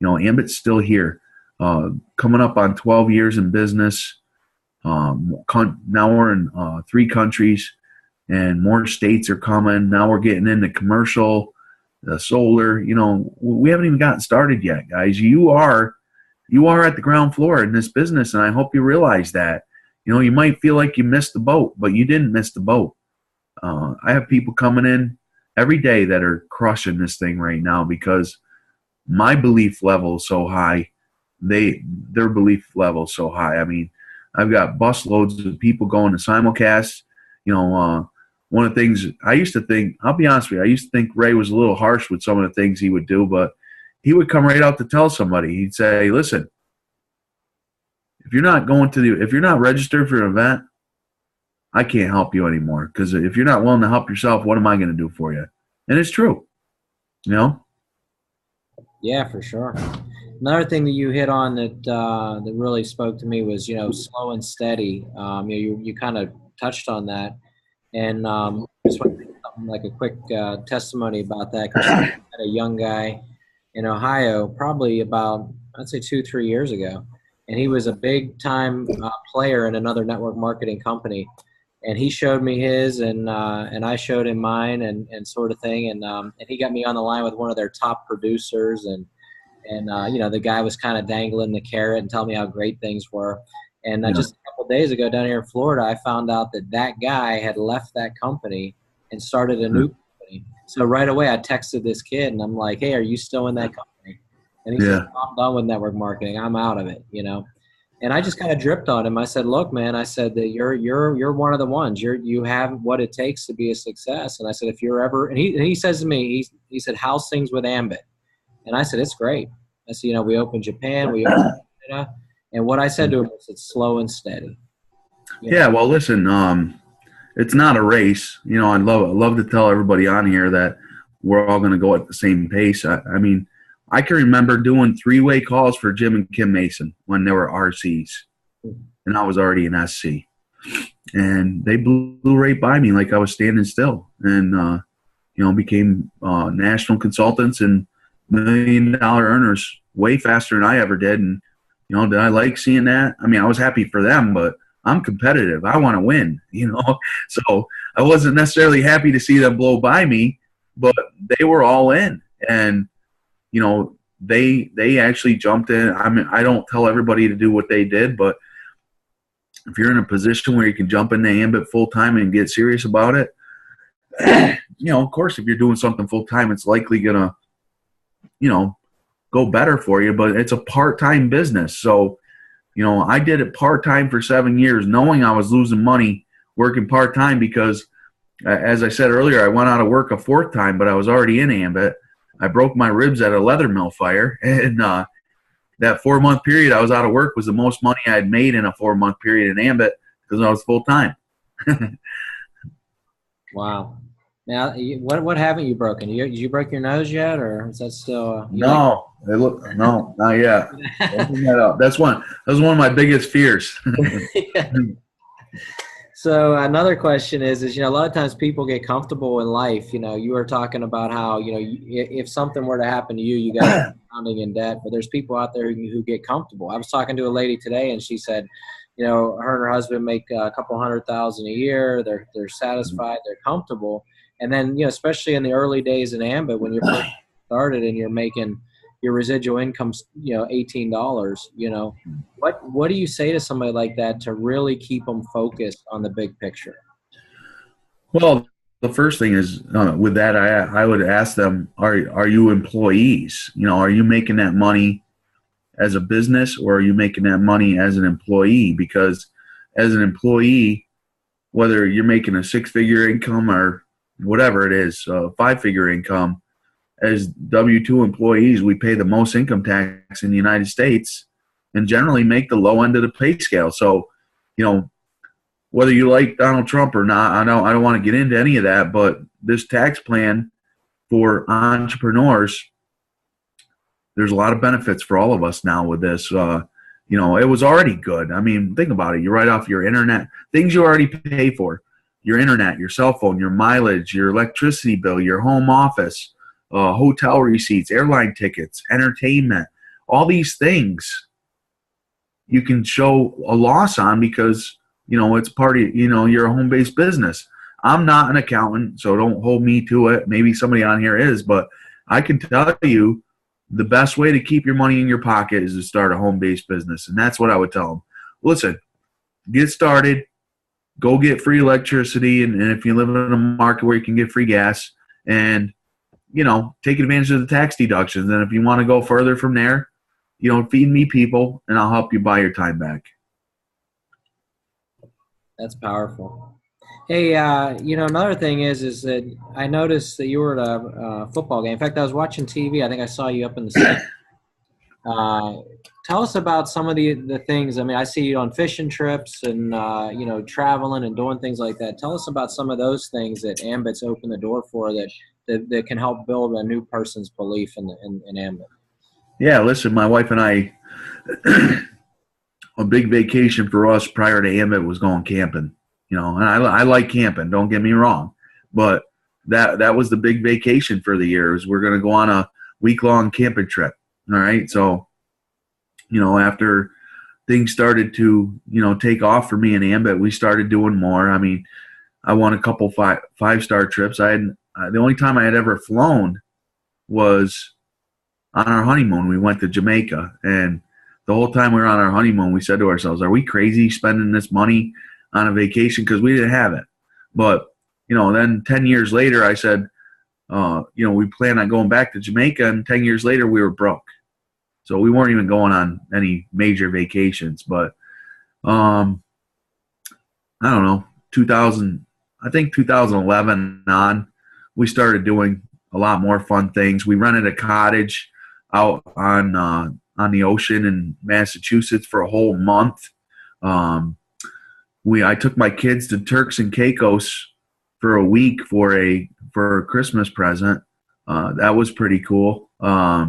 Ambit's still here. Coming up on 12 years in business. Now we're in 3 countries, and more states are coming. Now we're getting into commercial, solar. We haven't even gotten started yet, guys. You are at the ground floor in this business, and I hope you realize that. You might feel like you missed the boat, but you didn't miss the boat. I have people coming in every day that are crushing this thing right now, because my belief level is so high. Their belief level is so high. I've got busloads of people going to simulcasts. One of the things I used to think, I'll be honest with you, I used to think Ray was a little harsh with some of the things he would do, but he would come right out to tell somebody. He'd say, listen, if you're not registered for an event, I can't help you anymore, because if you're not willing to help yourself, what am I going to do for you? And it's true. Yeah, for sure. Another thing that you hit on that really spoke to me was, slow and steady. You kind of touched on that, and just want to something like a quick testimony about that. Because I had a young guy in Ohio, probably about, I'd say 2-3 years ago, and he was a big time player in another network marketing company. And he showed me his, and I showed him mine, and sort of thing. And he got me on the line with one of their top producers, and the guy was kind of dangling the carrot and telling me how great things were. And just a couple of days ago down here in Florida, I found out that guy had left that company and started a new company. So right away I texted this kid, and I'm like, hey, are you still in that company? And he said, I'm done with network marketing. I'm out of it, And I just kind of dripped on him. I said, "Look, man," I said that you're one of the ones. You have what it takes to be a success. And I said, if you're ever, and he says to me, he said, "How's things with Ambit?" And I said, "It's great." I said, we opened Japan, we opened Canada, and what I said to him was, "It's slow and steady." Yeah, well, listen, it's not a race. I love to tell everybody on here that we're all going to go at the same pace. I mean, I can remember doing three-way calls for Jim and Kim Mason when they were RCs, and I was already an SC. And they blew right by me like I was standing still, and became national consultants and $1 million earners way faster than I ever did. And did I like seeing that? I mean, I was happy for them, but I'm competitive. I want to win, So I wasn't necessarily happy to see them blow by me, but they were all in. And, they actually jumped in. I mean, I don't tell everybody to do what they did, but if you're in a position where you can jump into Ambit full time and get serious about it, of course, if you're doing something full time, it's likely going to, go better for you, but it's a part-time business. So, I did it part-time for 7 years, knowing I was losing money working part-time because, as I said earlier, I went out of work a fourth time, but I was already in Ambit. I broke my ribs at a leather mill fire, and that 4-month period I was out of work was the most money I had made in a 4-month period in Ambit because I was full-time. Wow. Now, what haven't you broken? Did you break your nose yet, or is that still? No, no, not yet. That's one of my biggest fears. Yeah. So another question is a lot of times people get comfortable in life. You were talking about how if something were to happen to you, you got drowning in debt. But there's people out there who get comfortable. I was talking to a lady today, and she said, her and her husband make a couple $100,000 a year. They're satisfied. They're comfortable. And then, especially in the early days in Ambit, when you're first started and you're making your residual income's, $18, what do you say to somebody like that to really keep them focused on the big picture? Well, the first thing is with that, I would ask them, are you employees? Are you making that money as a business, or are you making that money as an employee? Because as an employee, whether you're making a 6-figure income or whatever it is, 5-figure income, as W-2 employees, we pay the most income tax in the United States and generally make the low end of the pay scale. So, whether you like Donald Trump or not, I don't want to get into any of that, but this tax plan for entrepreneurs, there's a lot of benefits for all of us now with this. It was already good. I mean, think about it. You write off your internet, things you already pay for, your internet, your cell phone, your mileage, your electricity bill, your home office, hotel receipts, airline tickets, entertainment, all these things you can show a loss on because, it's part of, you're a home-based business. I'm not an accountant, so don't hold me to it. Maybe somebody on here is, but I can tell you the best way to keep your money in your pocket is to start a home-based business. And that's what I would tell them. Listen, get started, go get free electricity. And if you live in a market where you can get free gas, and, take advantage of the tax deductions. And if you want to go further from there, feed me people and I'll help you buy your time back. That's powerful. Hey, another thing is that I noticed that you were at a football game. In fact, I was watching TV. I think I saw you up in the state. Tell us about some of the things. I mean, I see you on fishing trips and, traveling and doing things like that. Tell us about some of those things that Ambit's opened the door for that can help build a new person's belief in Ambit. Yeah, listen, my wife and I, a big vacation for us prior to Ambit was going camping. And I like camping, don't get me wrong. But that was the big vacation for the year. We're going to go on a week-long camping trip. All right. So, after things started to, take off for me and Ambit, we started doing more. I mean, I won a couple five-star trips. The only time I had ever flown was on our honeymoon. We went to Jamaica, and the whole time we were on our honeymoon, we said to ourselves, are we crazy spending this money on a vacation? Because we didn't have it. But, then 10 years later, I said, we planned on going back to Jamaica, and 10 years later, we were broke. So we weren't even going on any major vacations. But I don't know, 2011 on, we started doing a lot more fun things. We rented a cottage out on the ocean in Massachusetts for a whole month. I took my kids to Turks and Caicos for a week for a Christmas present. That was pretty cool. I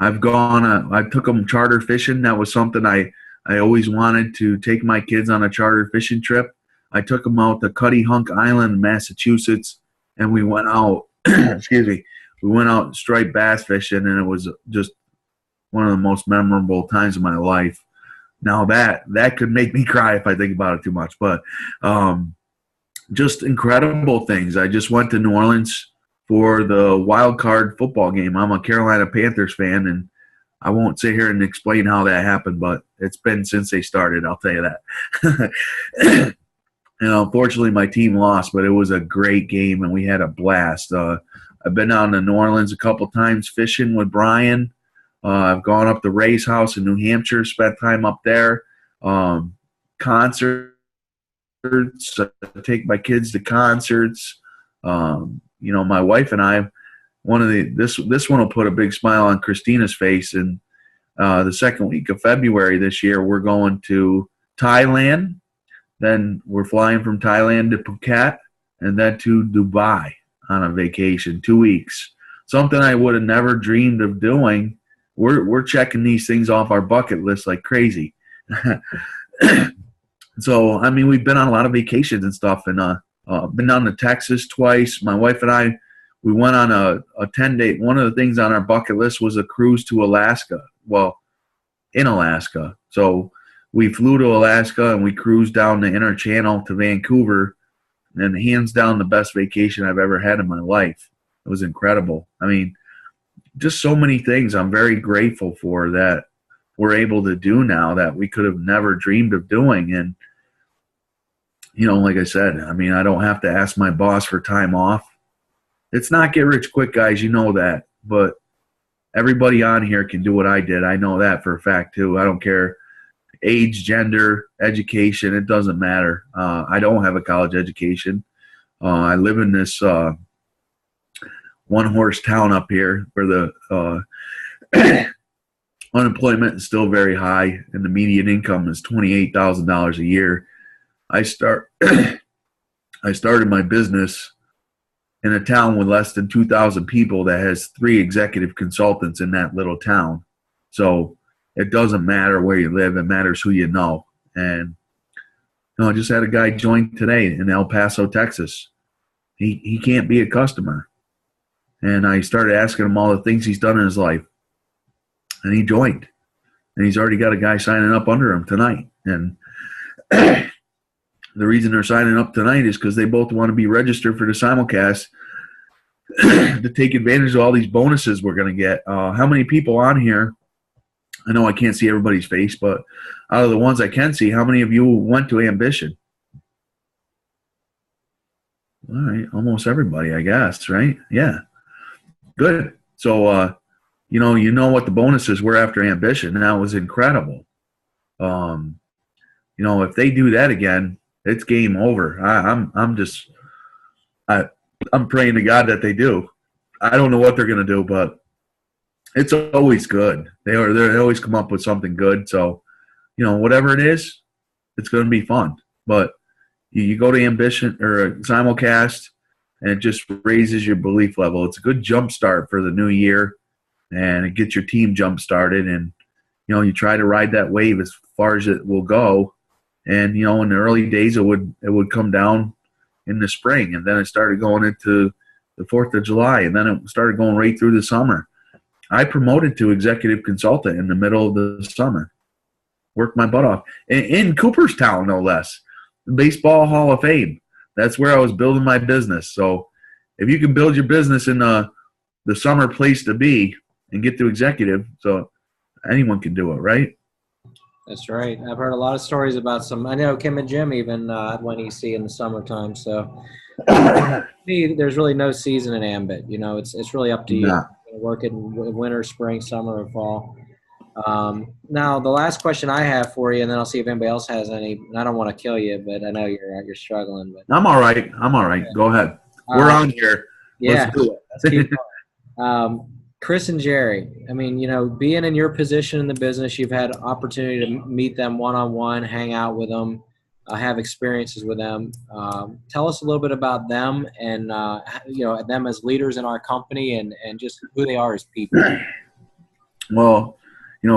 took them charter fishing. That was something I always wanted to take my kids on a charter fishing trip. I took them out to Cutty Hunk Island, Massachusetts, and we went out, excuse me, we went out striped bass fishing, and it was just one of the most memorable times of my life. Now that could make me cry if I think about it too much, but just incredible things. I just went to New Orleans for the wild card football game. I'm a Carolina Panthers fan, and I won't sit here and explain how that happened, but it's been since they started, I'll tell you that. And unfortunately, my team lost, but it was a great game, and we had a blast. I've been down to New Orleans a couple times fishing with Brian. I've gone up to Ray's house in New Hampshire, spent time up there. Concerts, I take my kids to concerts. My wife and I, this one will put a big smile on Christina's face. And the second week of February this year, we're going to Thailand. Then we're flying from Thailand to Phuket, and then to Dubai on a vacation, 2 weeks. Something I would have never dreamed of doing. We're checking these things off our bucket list like crazy. So, I mean, we've been on a lot of vacations and stuff, and been down to Texas twice. My wife and I, we went on a 10-day. One of the things on our bucket list was a cruise to Alaska. Well, in Alaska. So we flew to Alaska and we cruised down the inner channel to Vancouver, and hands down the best vacation I've ever had in my life. It was incredible. I mean, just so many things I'm very grateful for that we're able to do now that we could have never dreamed of doing. And, like I said, I mean, I don't have to ask my boss for time off. It's not get rich quick, guys. You know that. But everybody on here can do what I did. I know that for a fact, too. I don't care. Age, gender, education, it doesn't matter. I don't have a college education. I live in this one-horse town up here where the unemployment is still very high, and the median income is $28,000 a year. I started my business in a town with less than 2,000 people that has 3 executive consultants in that little town. So it doesn't matter where you live. It matters who you know. And I just had a guy join today in El Paso, Texas. He can't be a customer. And I started asking him all the things he's done in his life. And he joined. And he's already got a guy signing up under him tonight. And the reason they're signing up tonight is because they both want to be registered for the simulcast to take advantage of all these bonuses we're going to get. How many people on here? I know I can't see everybody's face, but out of the ones I can see, how many of you went to Ambition? All right, almost everybody, I guess, right? Yeah, good. So, you know what the bonuses were after Ambition, and that was incredible. If they do that again, it's game over. I'm praying to God that they do. I don't know what they're going to do, but it's always good. They always come up with something good. So, whatever it is, it's going to be fun. But you go to Ambition or a simulcast, and it just raises your belief level. It's a good jump start for the new year, and it gets your team jump started. And you try to ride that wave as far as it will go. And in the early days, it would come down in the spring, and then it started going into the 4th of July, and then it started going right through the summer. I promoted to executive consultant in the middle of the summer. Worked my butt off. In Cooperstown, no less. The Baseball Hall of Fame. That's where I was building my business. So if you can build your business in the summer place to be and get to executive, so anyone can do it, right? That's right. I've heard a lot of stories about I know Kim and Jim even went EC in the summertime. So to me, there's really no season in Ambit. It's really up to you. Nah. Work in winter, spring, summer, or fall. Now, the last question I have for you, and then I'll see if anybody else has any. And I don't want to kill you, but I know you're struggling. But I'm all right. I'm all right. Go ahead. We're uh, on here. yeah, Let's do let's it. keep going. Chris and Jerry. I mean, being in your position in the business, you've had opportunity to meet them one-on-one, hang out with them, have experiences with them. Tell us a little bit about them and them as leaders in our company and just who they are as people. Well,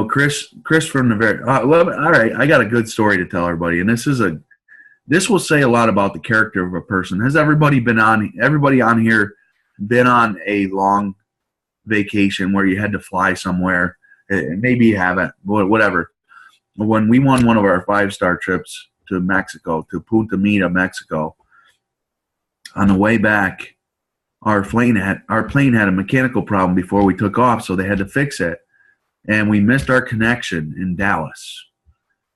Chris from the very all right. I got a good story to tell everybody, and this will say a lot about the character of a person. Has everybody on here been on a long vacation where you had to fly somewhere? Maybe you haven't, whatever. When we won one of our 5-star trips to Mexico, to Punta Mita, Mexico, on the way back, our plane had a mechanical problem before we took off, so they had to fix it. And we missed our connection in Dallas.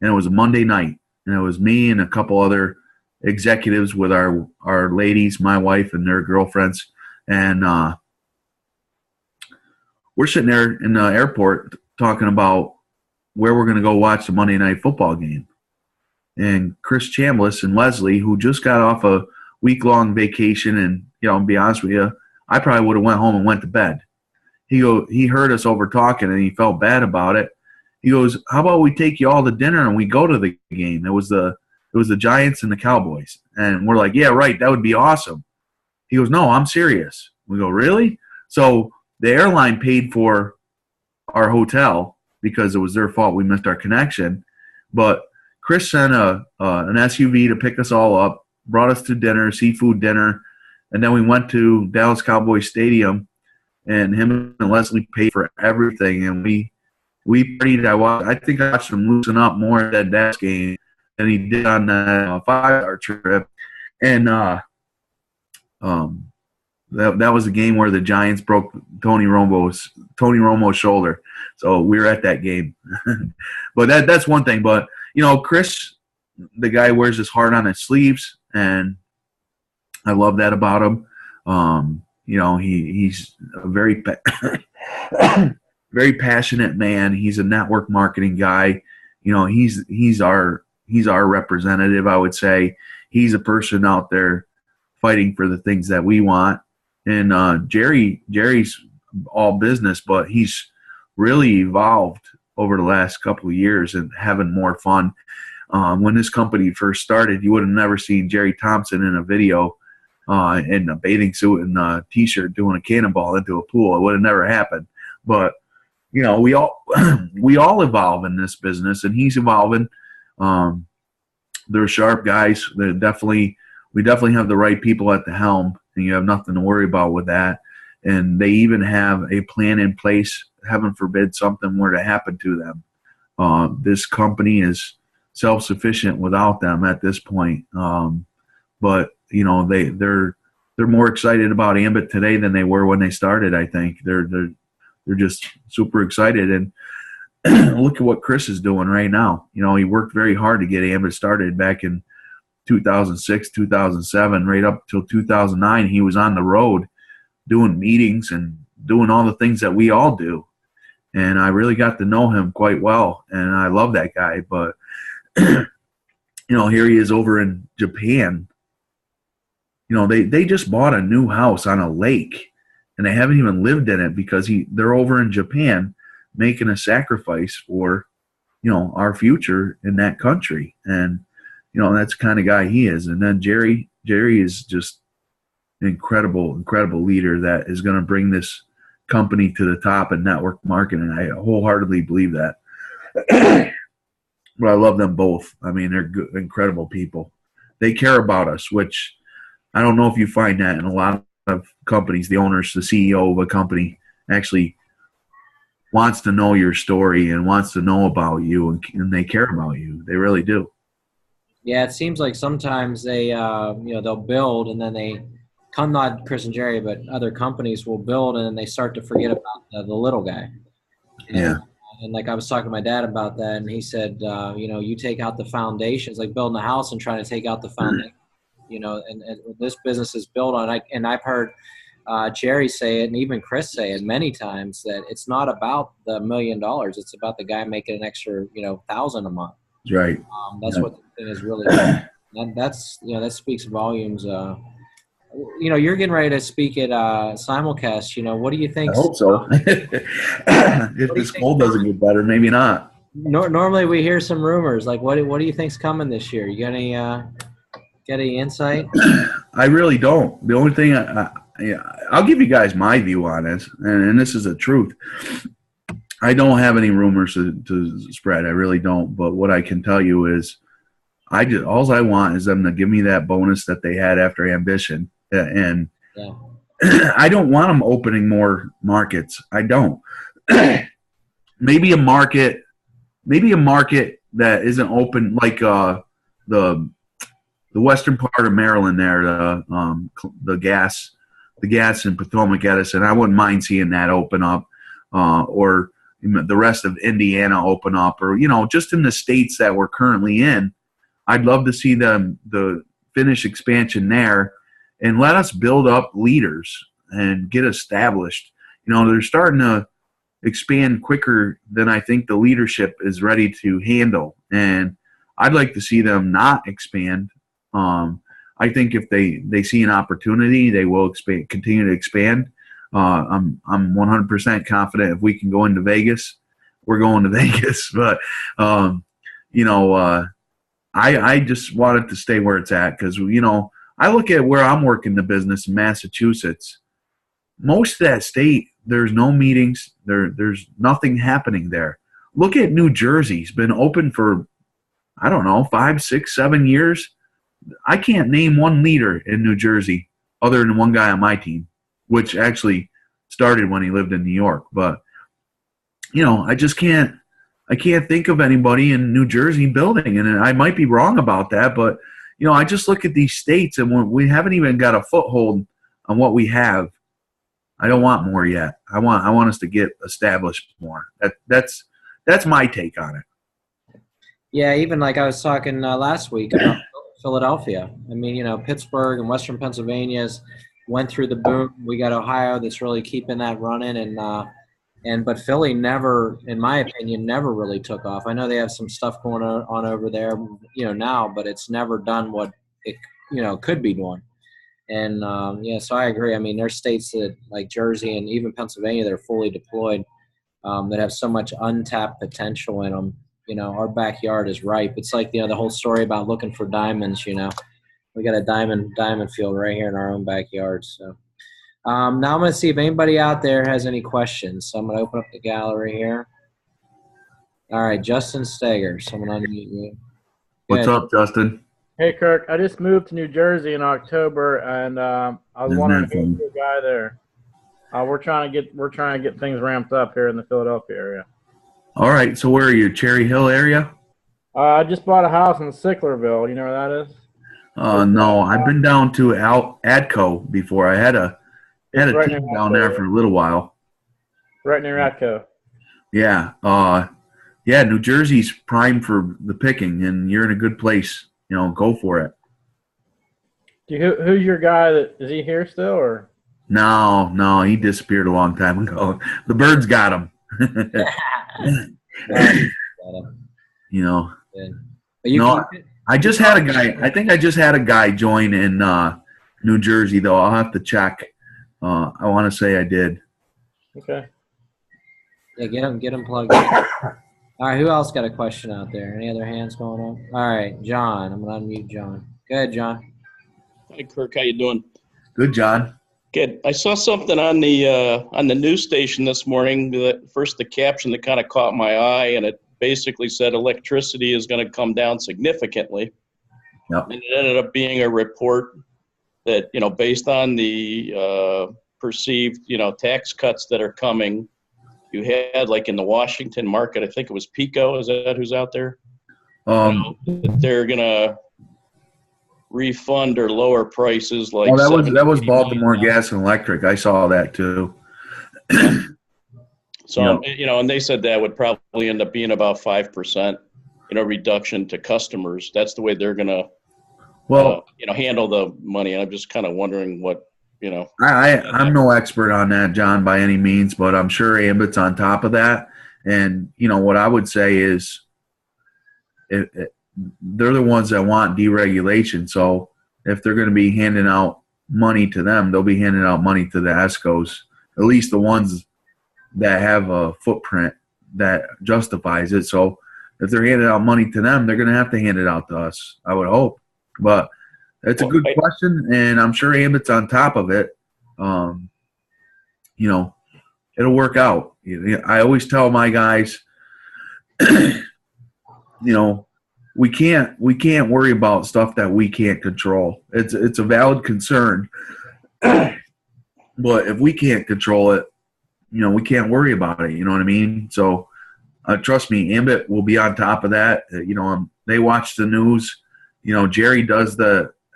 And it was a Monday night. And it was me and a couple other executives with our ladies, my wife and their girlfriends. And we're sitting there in the airport talking about where we're going to go watch the Monday Night Football game. And Chris Chambliss and Leslie, who just got off a week-long vacation, and, to be honest with you, I probably would have went home and went to bed. He heard us over talking, and he felt bad about it. He goes, "How about we take you all to dinner and we go to the game?" It was the Giants and the Cowboys, and we're like, "Yeah, right, that would be awesome." He goes, "No, I'm serious." We go, "Really?" So the airline paid for our hotel because it was their fault we missed our connection, but Chris sent an SUV to pick us all up, brought us to dinner, seafood dinner, and then we went to Dallas Cowboys Stadium. And him and Leslie paid for everything, and we partied. I think I watched him loosen up more at that Dallas game than he did on that 5-star trip. And that was the game where the Giants broke Tony Romo's shoulder. So we were at that game. But that's one thing. But Chris, the guy, wears his heart on his sleeves, and I love that about him. He's a very very passionate man. He's a network marketing guy. He's our representative, I would say. He's a person out there fighting for the things that we want. And Jerry's all business, but he's really evolved over the last couple of years and having more fun. When this company first started, you would have never seen Jerry Thompson in a video in a bathing suit and a T-shirt doing a cannonball into a pool. It would have never happened. But we all evolve in this business, and he's evolving. They're sharp guys. We definitely have the right people at the helm, and you have nothing to worry about with that. And they even have a plan in place. Heaven forbid something were to happen to them. This company is self-sufficient without them at this point. But they're more excited about Ambit today than they were when they started. I think they're just super excited. And look at what Chris is doing right now. He worked very hard to get Ambit started back in 2006, 2007, right up till 2009. He was on the road doing meetings and doing all the things that we all do. And I really got to know him quite well, and I love that guy. But here he is over in Japan. They just bought a new house on a lake, and they haven't even lived in it because they're over in Japan making a sacrifice for, our future in that country. And, that's the kind of guy he is. And then Jerry is just an incredible leader that is going to bring this company to the top in network marketing. I wholeheartedly believe that. But I love them both. I mean, they're good, incredible people. They care about us, which I don't know if you find that in a lot of companies. The owners, the CEO of a company actually wants to know your story and wants to know about you, and they care about you. They really do. Yeah, it seems like sometimes they, they'll build, and then they come, not Chris and Jerry, but other companies will build, and then they start to forget about the little guy. Yeah. And like I was talking to my dad about that, and he said, you take out the foundation. It's like building a house and trying to take out the foundation. And this business is built on. And I've heard Jerry say it, and even Chris say it many times, that it's not about the $1 million. It's about the guy making an extra, 1,000 a month. That's right. That's what the thing is really. That speaks volumes. You're getting ready to speak at Simulcast. What do you think? I hope so. If this cold doesn't get better, maybe not. Normally we hear some rumors. Like, what do you think's coming this year? You got any insight? I really don't. The only thing I'll give you guys my view on this, and this is the truth. I don't have any rumors to spread. I really don't. But what I can tell you is, all I want is them to give me that bonus that they had after Ambition, and I don't want them opening more markets. I don't. Maybe a market that isn't open, like the western part of Maryland there, the gas in Potomac Edison. I wouldn't mind seeing that open up, or the rest of Indiana open up, or just in the states that we're currently in. I'd love to see the finish expansion there, and let us build up leaders and get established. They're starting to expand quicker than I think the leadership is ready to handle, and I'd like to see them not expand. I think if they see an opportunity, they will continue to expand. I'm 100% confident if we can go into Vegas, we're going to Vegas. But I just want it to stay where it's at, because I look at where I'm working the business in Massachusetts. Most of that state, there's no meetings. There's nothing happening there. Look at New Jersey. It's been open for, I don't know, 5, 6, 7 years. I can't name one leader in New Jersey other than one guy on my team, which actually started when he lived in New York. But, I just can't think of anybody in New Jersey building. And I might be wrong about that, but, I just look at these states, and we haven't even got a foothold on what we have. I don't want more yet. I want us to get established more. That's my take on it. Yeah, even like I was talking last week about Philadelphia. I mean, Pittsburgh and Western Pennsylvania's went through the boom. We got Ohio that's really keeping that running, but Philly never, in my opinion, never really took off. I know they have some stuff going on over there, now, but it's never done what it, could be doing. And so I agree. I mean, there's states that like Jersey and even Pennsylvania that are fully deployed, that have so much untapped potential in them. Our backyard is ripe. It's like the whole story about looking for diamonds. We got a diamond field right here in our own backyard. So now I'm going to see if anybody out there has any questions. So I'm going to open up the gallery here. All right, Justin Steger. Someone unmute you. What's up, Justin? Hey, Kirk. I just moved to New Jersey in October, and I was wondering who's the guy there. We're trying to get things ramped up here in the Philadelphia area. All right. So where are you? Cherry Hill area? I just bought a house in Sicklerville. You know where that is? No, I've been down to Adco before. I had a team down there for a little while. Right near Atco. Yeah. New Jersey's prime for the picking, and you're in a good place. Go for it. Who's your guy? Is he here still, or? No, he disappeared a long time ago. The birds got him. I just had a guy. I think I just had a guy join in New Jersey, though. I'll have to check. I want to say I did. Okay. Yeah, get him plugged in. All right, who else got a question out there? Any other hands going on? All right, John. I'm going to unmute John. Go ahead, John. Hi, Kirk. How you doing? Good, John. Good. I saw something on the news station this morning. First, the caption that kind of caught my eye, and it basically said electricity is going to come down significantly. Yep. And it ended up being a report that, based on the perceived, tax cuts that are coming, you had, like in the Washington market, I think it was Pico. Is that who's out there? They're going to refund or lower prices. Like that was Baltimore Gas and Electric. I saw that too. So, and they said that would probably end up being about 5%, reduction to customers. That's the way they're going to, handle the money. And I'm just kind of wondering what you know. I'm no expert on that, John, by any means, but I'm sure Ambit's on top of that. And, you know, what I would say is they're the ones that want deregulation. So if they're going to be handing out money to them, they'll be handing out money to the ESCOs, at least the ones that have a footprint that justifies it. So if they're handing out money to them, they're going to have to hand it out to us, I would hope. But it's a good question, and I'm sure Ambit's on top of it. You know, it'll work out. I always tell my guys, you know, we can't worry about stuff that we can't control. It's a valid concern, but if we can't control it, you know, we can't worry about it. You know what I mean? So trust me, Ambit will be on top of that. You know, they watch the news. You know, Jerry does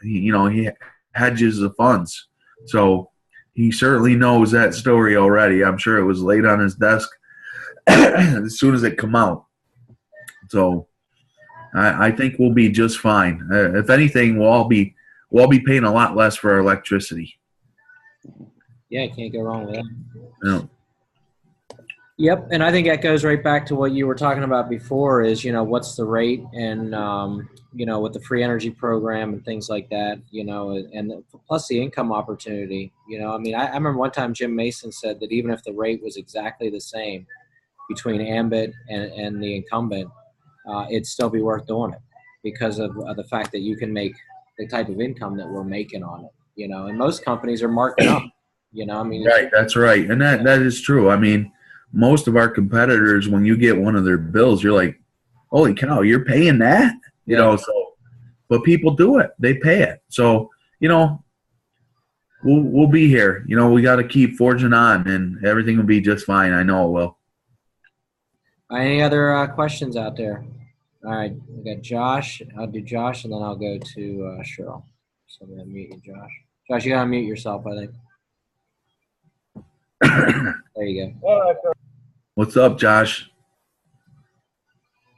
he hedges the funds. So he certainly knows that story already. I'm sure it was laid on his desk as soon as it come out. So I think we'll be just fine. If anything, we'll all be paying a lot less for our electricity. Yeah, can't go wrong with that. No. Yep, and I think that goes right back to what you were talking about before is, you know, what's the rate and, you know, with the free energy program and things like that, you know, and plus the income opportunity, you know. I mean, I remember one time Jim Mason said that even if the rate was exactly the same between Ambit and the incumbent, it'd still be worth doing it because of the fact that you can make the type of income that we're making on it, you know, and most companies are marking up, you know. I mean, right, that's right, and that is true. I mean, most of our competitors, when you get one of their bills, you're like, holy cow, you're paying that? You know, so, but people do it. They pay it. So, you know, we'll be here. You know, we got to keep forging on, and everything will be just fine. I know it will. Any other questions out there? All right, we got Josh. I'll do Josh, and then I'll go to Cheryl. So I'm going to mute you, Josh. Josh, you got to mute yourself, I think. There you go. What's up, Josh?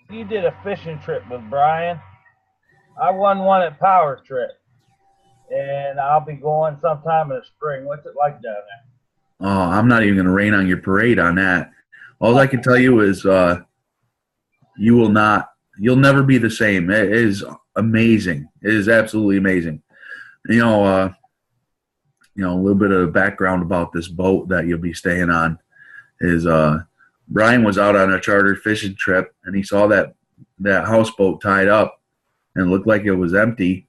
You did a fishing trip with Brian. I won one at Power Trip, and I'll be going sometime in the spring. What's it like down there? Oh, I'm not even going to rain on your parade on that. All I can tell you is you'll never be the same. It is amazing. It is absolutely amazing. You know, a little bit of background about this boat that you'll be staying on is Brian was out on a chartered fishing trip, and he saw that houseboat tied up and it looked like it was empty.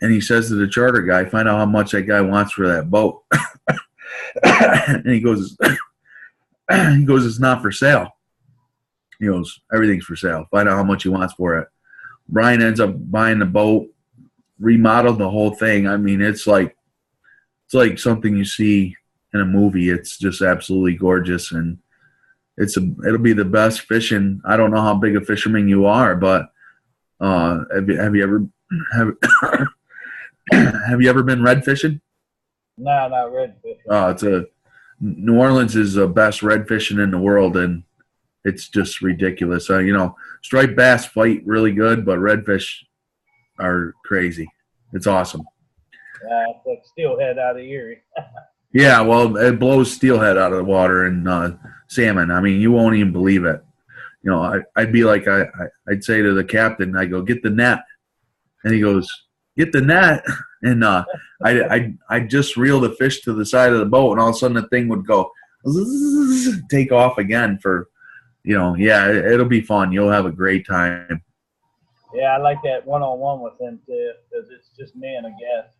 And he says to the charter guy, find out how much that guy wants for that boat. And he goes, it's not for sale. He goes, everything's for sale. Find out how much he wants for it. Brian ends up buying the boat, remodeled the whole thing. I mean, it's like something you see in a movie. It's just absolutely gorgeous, and it'll be the best fishing. I don't know how big a fisherman you are, but have you ever been red fishing? No, not red fishing. New Orleans is the best red fishing in the world, and it's just ridiculous. You know, striped bass fight really good, but redfish are crazy. It's awesome. It's like steelhead out of Erie. Yeah, well, it blows steelhead out of the water and salmon. I mean, you won't even believe it. You know, I'd be like, I'd say to the captain, I go, get the net. And he goes, get the net. And I'd just reel the fish to the side of the boat, and all of a sudden the thing would go, take off again for, you know, yeah, it'll be fun. You'll have a great time. Yeah, I like that one-on-one with him, too, because it's just me and a guest.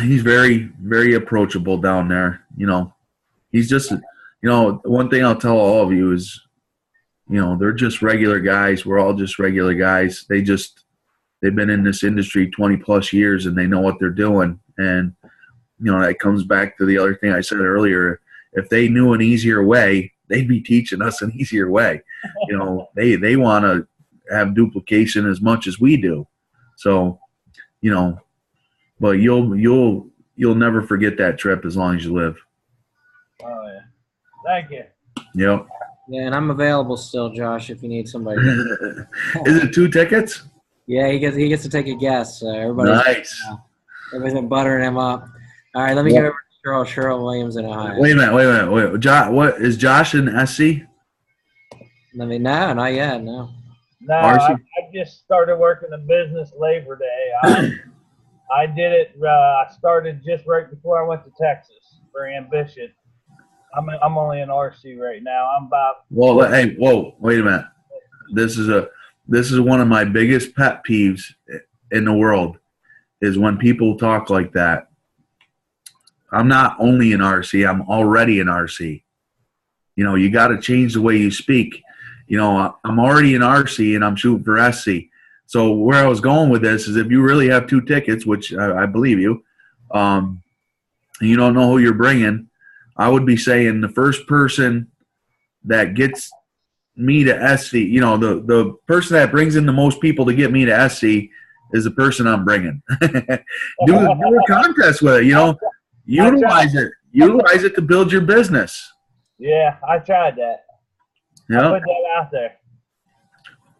He's very, very approachable down there. You know, he's just, you know, one thing I'll tell all of you is, you know, they're just regular guys. We're all just regular guys. They've been in this industry 20 plus years, and they know what they're doing. And, you know, that comes back to the other thing I said earlier. If they knew an easier way, they'd be teaching us an easier way. You know, they want to have duplication as much as we do. So, you know, but you'll never forget that trip as long as you live. Oh yeah, thank you. Yep. Yeah, and I'm available still, Josh, if you need somebody. Is it 2 tickets? Yeah, he gets to take a guess. Everybody. Nice. Everything buttering him up. All right, let me Yeah. give it to Cheryl Williams in Ohio. Wait a minute. What is Josh in SC? No, not yet. No. No, RC? I just started working the business Labor Day. I did it. I started just right before I went to Texas for Ambition. I'm only in RC right now. I'm about. Well, hey, whoa, wait a minute. This is one of my biggest pet peeves in the world is when people talk like that. I'm not only in RC, I'm already in RC. You know, you got to change the way you speak. You know, I'm already in RC and I'm shooting for SC. So where I was going with this is if you really have 2 tickets, which I believe you, and you don't know who you're bringing, I would be saying the first person that gets me to SC, you know, the person that brings in the most people to get me to SC is the person I'm bringing. do a contest with it, you know. Utilize it to build your business. Yeah, I tried that. Yeah. I put that out there.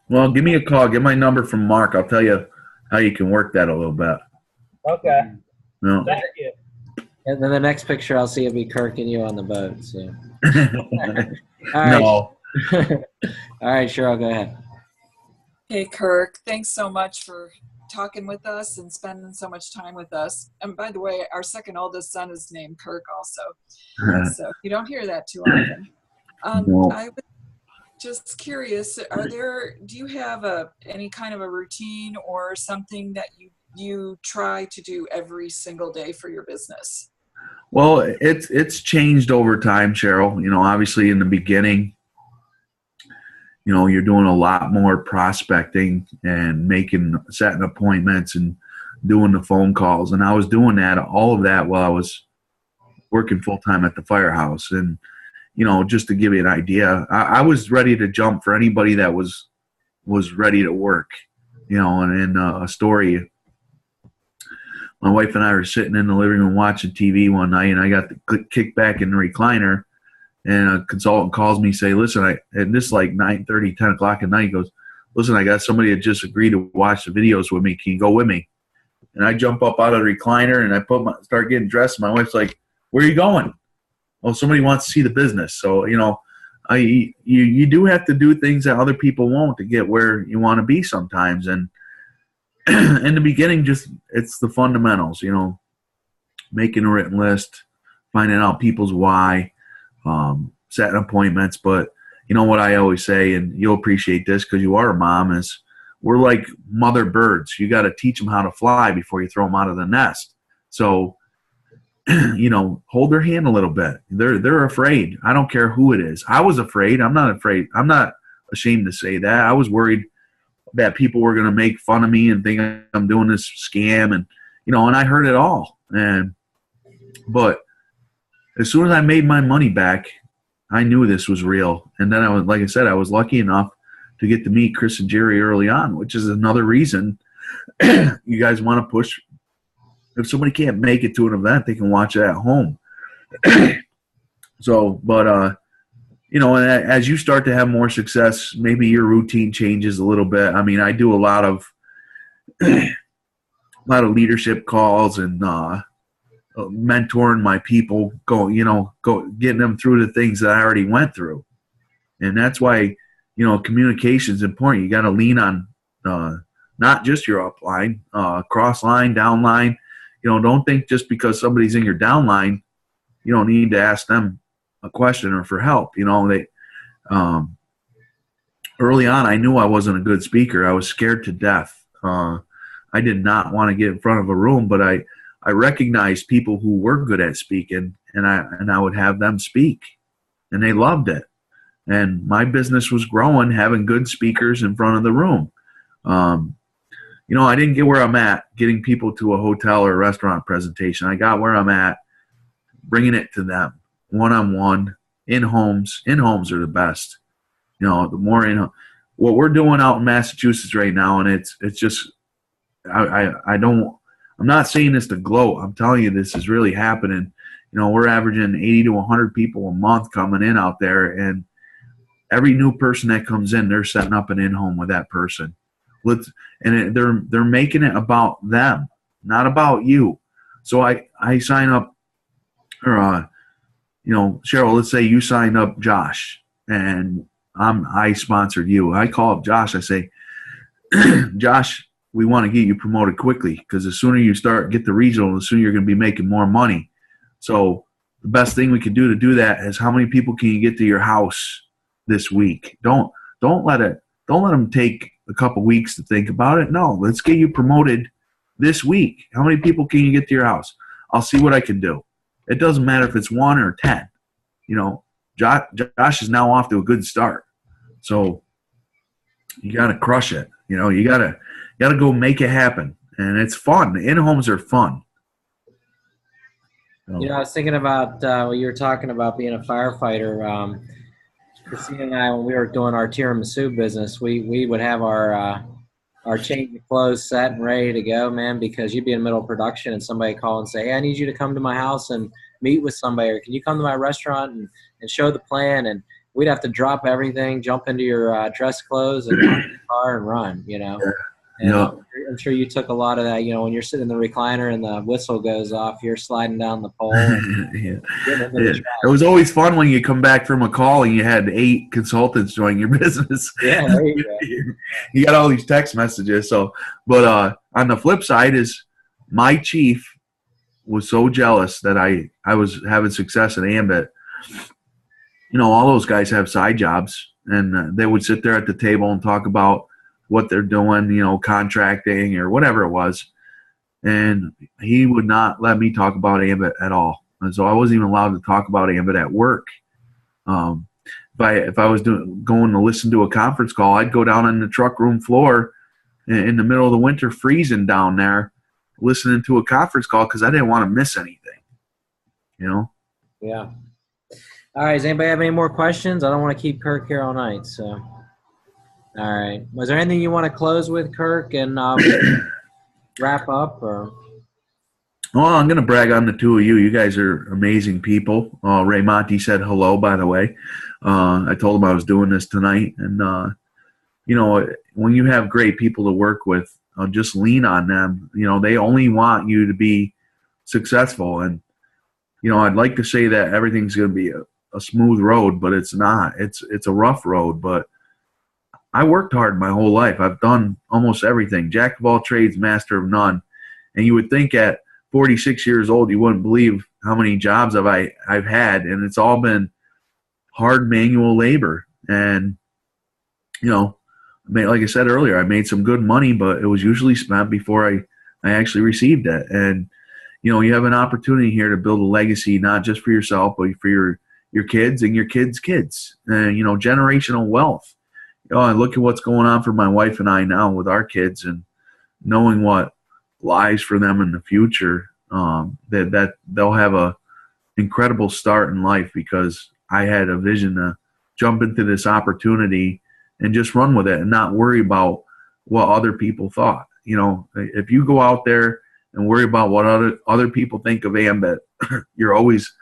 Well, give me a call. Get my number from Mark. I'll tell you how you can work that a little bit. Okay. No. Thank you. And then the next picture I'll see will be Kirk and you on the boat. So. All right. No. All right, Cheryl, go ahead. Hey, Kirk, thanks so much for talking with us and spending so much time with us. And by the way, our second oldest son is named Kirk also. So you don't hear that too often. No. I was just curious, do you have any kind of a routine or something that you try to do every single day for your business? Well, it's changed over time, Cheryl. You know, obviously in the beginning, you know, you're doing a lot more prospecting and setting appointments and doing the phone calls. And I was doing all of that while I was working full time at the firehouse. And, you know, just to give you an idea, I was ready to jump for anybody that was ready to work, you know. And in a story, my wife and I were sitting in the living room watching TV one night, and I got the kick back in the recliner, and a consultant calls me, say, listen, and this is like 9:30, 10 o'clock at night, he goes, listen, I got somebody that just agreed to watch the videos with me. Can you go with me? And I jump up out of the recliner, and I start getting dressed, and my wife's like, where are you going? Well, somebody wants to see the business. So, you know, you do have to do things that other people won't to get where you want to be sometimes. And in the beginning, it's the fundamentals, you know, making a written list, finding out people's why, setting appointments. But you know what I always say, and you'll appreciate this because you are a mom, is we're like mother birds. You got to teach them how to fly before you throw them out of the nest. So, you know, hold their hand a little bit. They're afraid. I don't care who it is. I was afraid. I'm not afraid. I'm not ashamed to say that. I was worried that people were going to make fun of me and think I'm doing this scam, and you know, and I heard it all. But as soon as I made my money back, I knew this was real. And then like I said, I was lucky enough to get to meet Chris and Jerry early on, which is another reason you guys want to push. If somebody can't make it to an event, they can watch it at home. So, but you know, and as you start to have more success, maybe your routine changes a little bit. I mean, I do a lot of leadership calls and mentoring my people, getting them through the things that I already went through. And that's why, you know, communication is important. You got to lean on not just your upline, cross line, down line. You know, don't think just because somebody's in your down line, you don't need to ask them a question or for help. You know, early on, I knew I wasn't a good speaker. I was scared to death. I did not want to get in front of a room, but I recognized people who were good at speaking, and I would have them speak, and they loved it. And my business was growing, having good speakers in front of the room. You know, I didn't get where I'm at getting people to a hotel or a restaurant presentation. I got where I'm at bringing it to them one-on-one in homes. In homes are the best. You know, the more what we're doing out in Massachusetts right now, and it's just I'm not saying this to gloat. I'm telling you, this is really happening. You know, we're averaging 80 to 100 people a month coming in out there, and every new person that comes in, they're setting up an in-home with that person. They're making it about them, not about you. So I sign up, or Cheryl, let's say you signed up Josh, and I sponsored you. I call up Josh. I say, Josh, we want to get you promoted quickly, because the sooner you get the regional, the sooner you're going to be making more money. So the best thing we can do that is, how many people can you get to your house this week? Don't let them take a couple weeks to think about it. No, let's get you promoted this week. How many people can you get to your house? I'll see what I can do. It doesn't matter if it's 1 or 10. Josh is now off to a good start. So you got to crush it. You got to go make it happen. And it's fun. The in-homes are fun. So. I was thinking about what you were talking about, being a firefighter. Christina and I, when we were doing our tiramisu business, we would have our change of clothes set and ready to go, man, because you'd be in the middle of production and somebody call and say, hey, I need you to come to my house and meet with somebody, or can you come to my restaurant and show the plan? And we'd have to drop everything, jump into your dress clothes and get in the car and run, Yeah. And I'm sure you took a lot of that, when you're sitting in the recliner and the whistle goes off, you're sliding down the pole. Yeah. It was always fun when you come back from a call and you had 8 consultants join your business. Yeah, there you go. You got all these text messages. So, but on the flip side is, my chief was so jealous that I was having success at Ambit. All those guys have side jobs, and they would sit there at the table and talk about what they're doing, contracting or whatever it was. And he would not let me talk about Ambit at all. And so I wasn't even allowed to talk about Ambit at work. If I was going to listen to a conference call, I'd go down on the truck room floor in the middle of the winter, freezing down there, listening to a conference call, because I didn't want to miss anything. Yeah. All right. Does anybody have any more questions? I don't want to keep Kirk here all night. So, all right. Was there anything you want to close with, Kirk, and wrap up? Or? Well, I'm going to brag on the two of you. You guys are amazing people. Ray Monty said hello, by the way. I told him I was doing this tonight. And, when you have great people to work with, just lean on them. They only want you to be successful. And, I'd like to say that everything's going to be a smooth road, but it's not. It's a rough road. But I worked hard my whole life. I've done almost everything. Jack of all trades, master of none. And you would think at 46 years old, you wouldn't believe how many jobs I've had, and it's all been hard manual labor. And, like I said earlier, I made some good money, but it was usually spent before I actually received it. And, you have an opportunity here to build a legacy, not just for yourself, but for your kids and your kids' kids, and, generational wealth. And look at what's going on for my wife and I now with our kids, and knowing what lies for them in the future, that they'll have a incredible start in life, because I had a vision to jump into this opportunity and just run with it and not worry about what other people thought. If you go out there and worry about what other people think of Ambit, you're always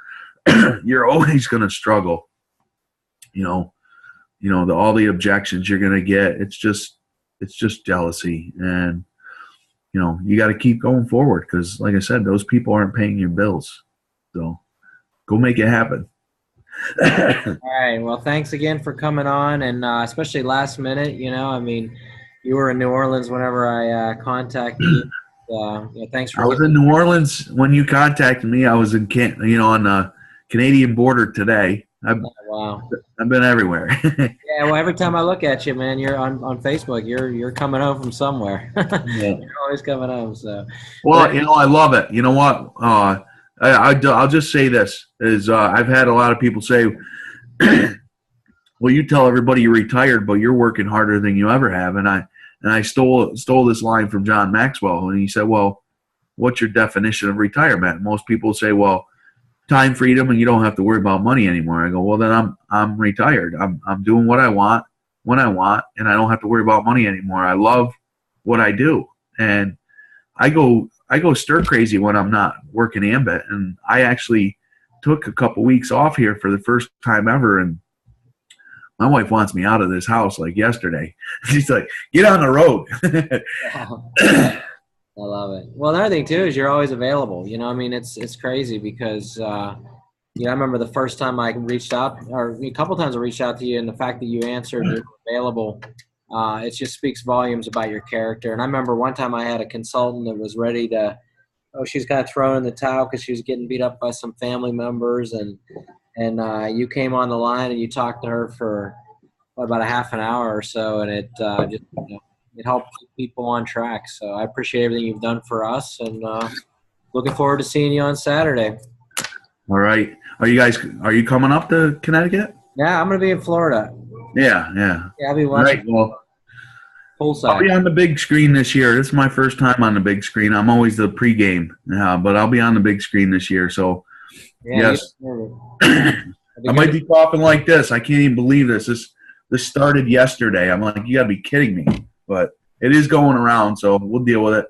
going to struggle. All the objections you're going to get, it's just jealousy. And, you got to keep going forward, because, like I said, those people aren't paying your bills. So go make it happen. All right. Well, thanks again for coming on, and especially last minute. You were in New Orleans whenever I contacted you. Thanks for. I was in New Orleans when you contacted me. I was in on the Canadian border today. Wow. I've been everywhere. Yeah, well, every time I look at you, man, you're on Facebook. You're coming home from somewhere. Yeah. You're always coming home. So. Well, I love it. You know what? I'll just say this is I've had a lot of people say, well, you tell everybody you're retired, but you're working harder than you ever have. And I stole this line from John Maxwell, and he said, well, what's your definition of retirement? Most people say, well, time freedom, and you don't have to worry about money anymore. I go, well, then I'm retired. I'm doing what I want when I want, and I don't have to worry about money anymore. I love what I do, and I go stir crazy when I'm not working Ambit. And I actually took a couple weeks off here for the first time ever, and my wife wants me out of this house like yesterday. She's like, get on the road. I love it. Well, another thing too is you're always available. You know, I mean, it's crazy because you know, I remember the first time I reached out, or a couple times I reached out to you, and the fact that you answered, you're available. It just speaks volumes about your character. And I remember one time I had a consultant that was ready to, she was kind of thrown in the towel because she was getting beat up by some family members, and you came on the line and you talked to her for about a half an hour or so, and it just it helped keep people on track. So I appreciate everything you've done for us, and looking forward to seeing you on Saturday. All right. Are you coming up to Connecticut? Yeah, I'm going to be in Florida. Yeah. Yeah, I'll be All watching right. Well, poolside. I'll be on the big screen this year. This is my first time on the big screen. I'm always the pregame, but I'll be on the big screen this year. So, Yeah, yes. I might be coughing like this. I can't even believe this. This started yesterday. I'm like, you got to be kidding me. But it is going around, so we'll deal with it.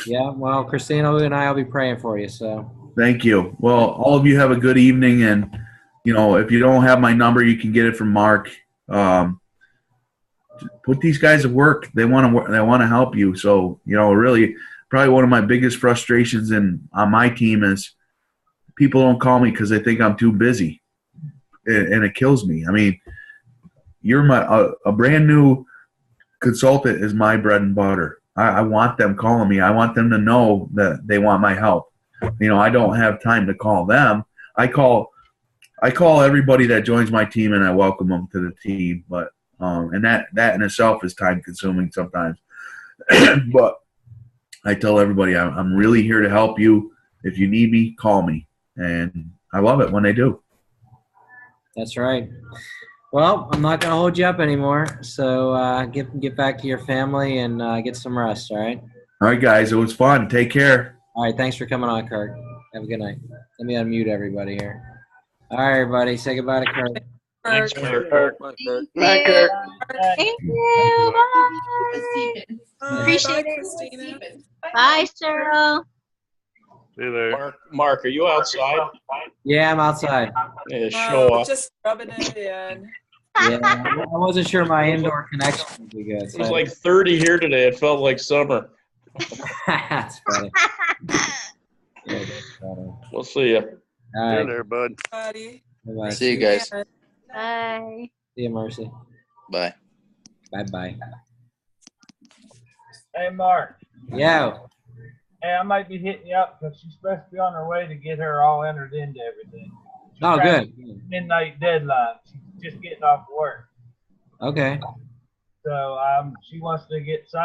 Yeah, well, Christina and I will be praying for you. So thank you. Well, all of you have a good evening, and if you don't have my number, you can get it from Mark. Put these guys to work. They want to help you. So really, probably one of my biggest frustrations on my team is people don't call me because they think I'm too busy, and it kills me. I mean, you're a brand new consultant is my bread and butter. I want them calling me. I want them to know that they want my help. I don't have time to call them. I call everybody that joins my team, and I welcome them to the team. But and that in itself is time consuming sometimes. But I tell everybody I'm really here to help you. If you need me, call me, and I love it when they do. that's right. Well, I'm not going to hold you up anymore. So get back to your family and get some rest. All right. All right, guys. It was fun. Take care. All right. Thanks for coming on, Kirk. Have a good night. Let me unmute everybody here. All right, everybody. Say goodbye to Kirk. Thanks, Kirk. Kirk. Bye, Kirk. Bye, Kirk. Thank you. Bye. Appreciate Bye, Christina. Bye, Cheryl. See you there. Mark, are you outside? Yeah, I'm outside. Yeah, show off. Just rubbing it in. Yeah, I wasn't sure my indoor connection would be good. It was like 30 here today. It felt like summer. That's funny. Yeah, that's funny. We'll see you. All See you right. there, bud. Buddy. Bye-bye. See you guys. Bye. See you, Marcy. Bye. Bye-bye. Hey, Mark. Yeah. Hey, I might be hitting you up because she's supposed to be on her way to get her all entered into everything. Oh, good. Midnight deadline. She's just getting off work. Okay. So she wants to get signed.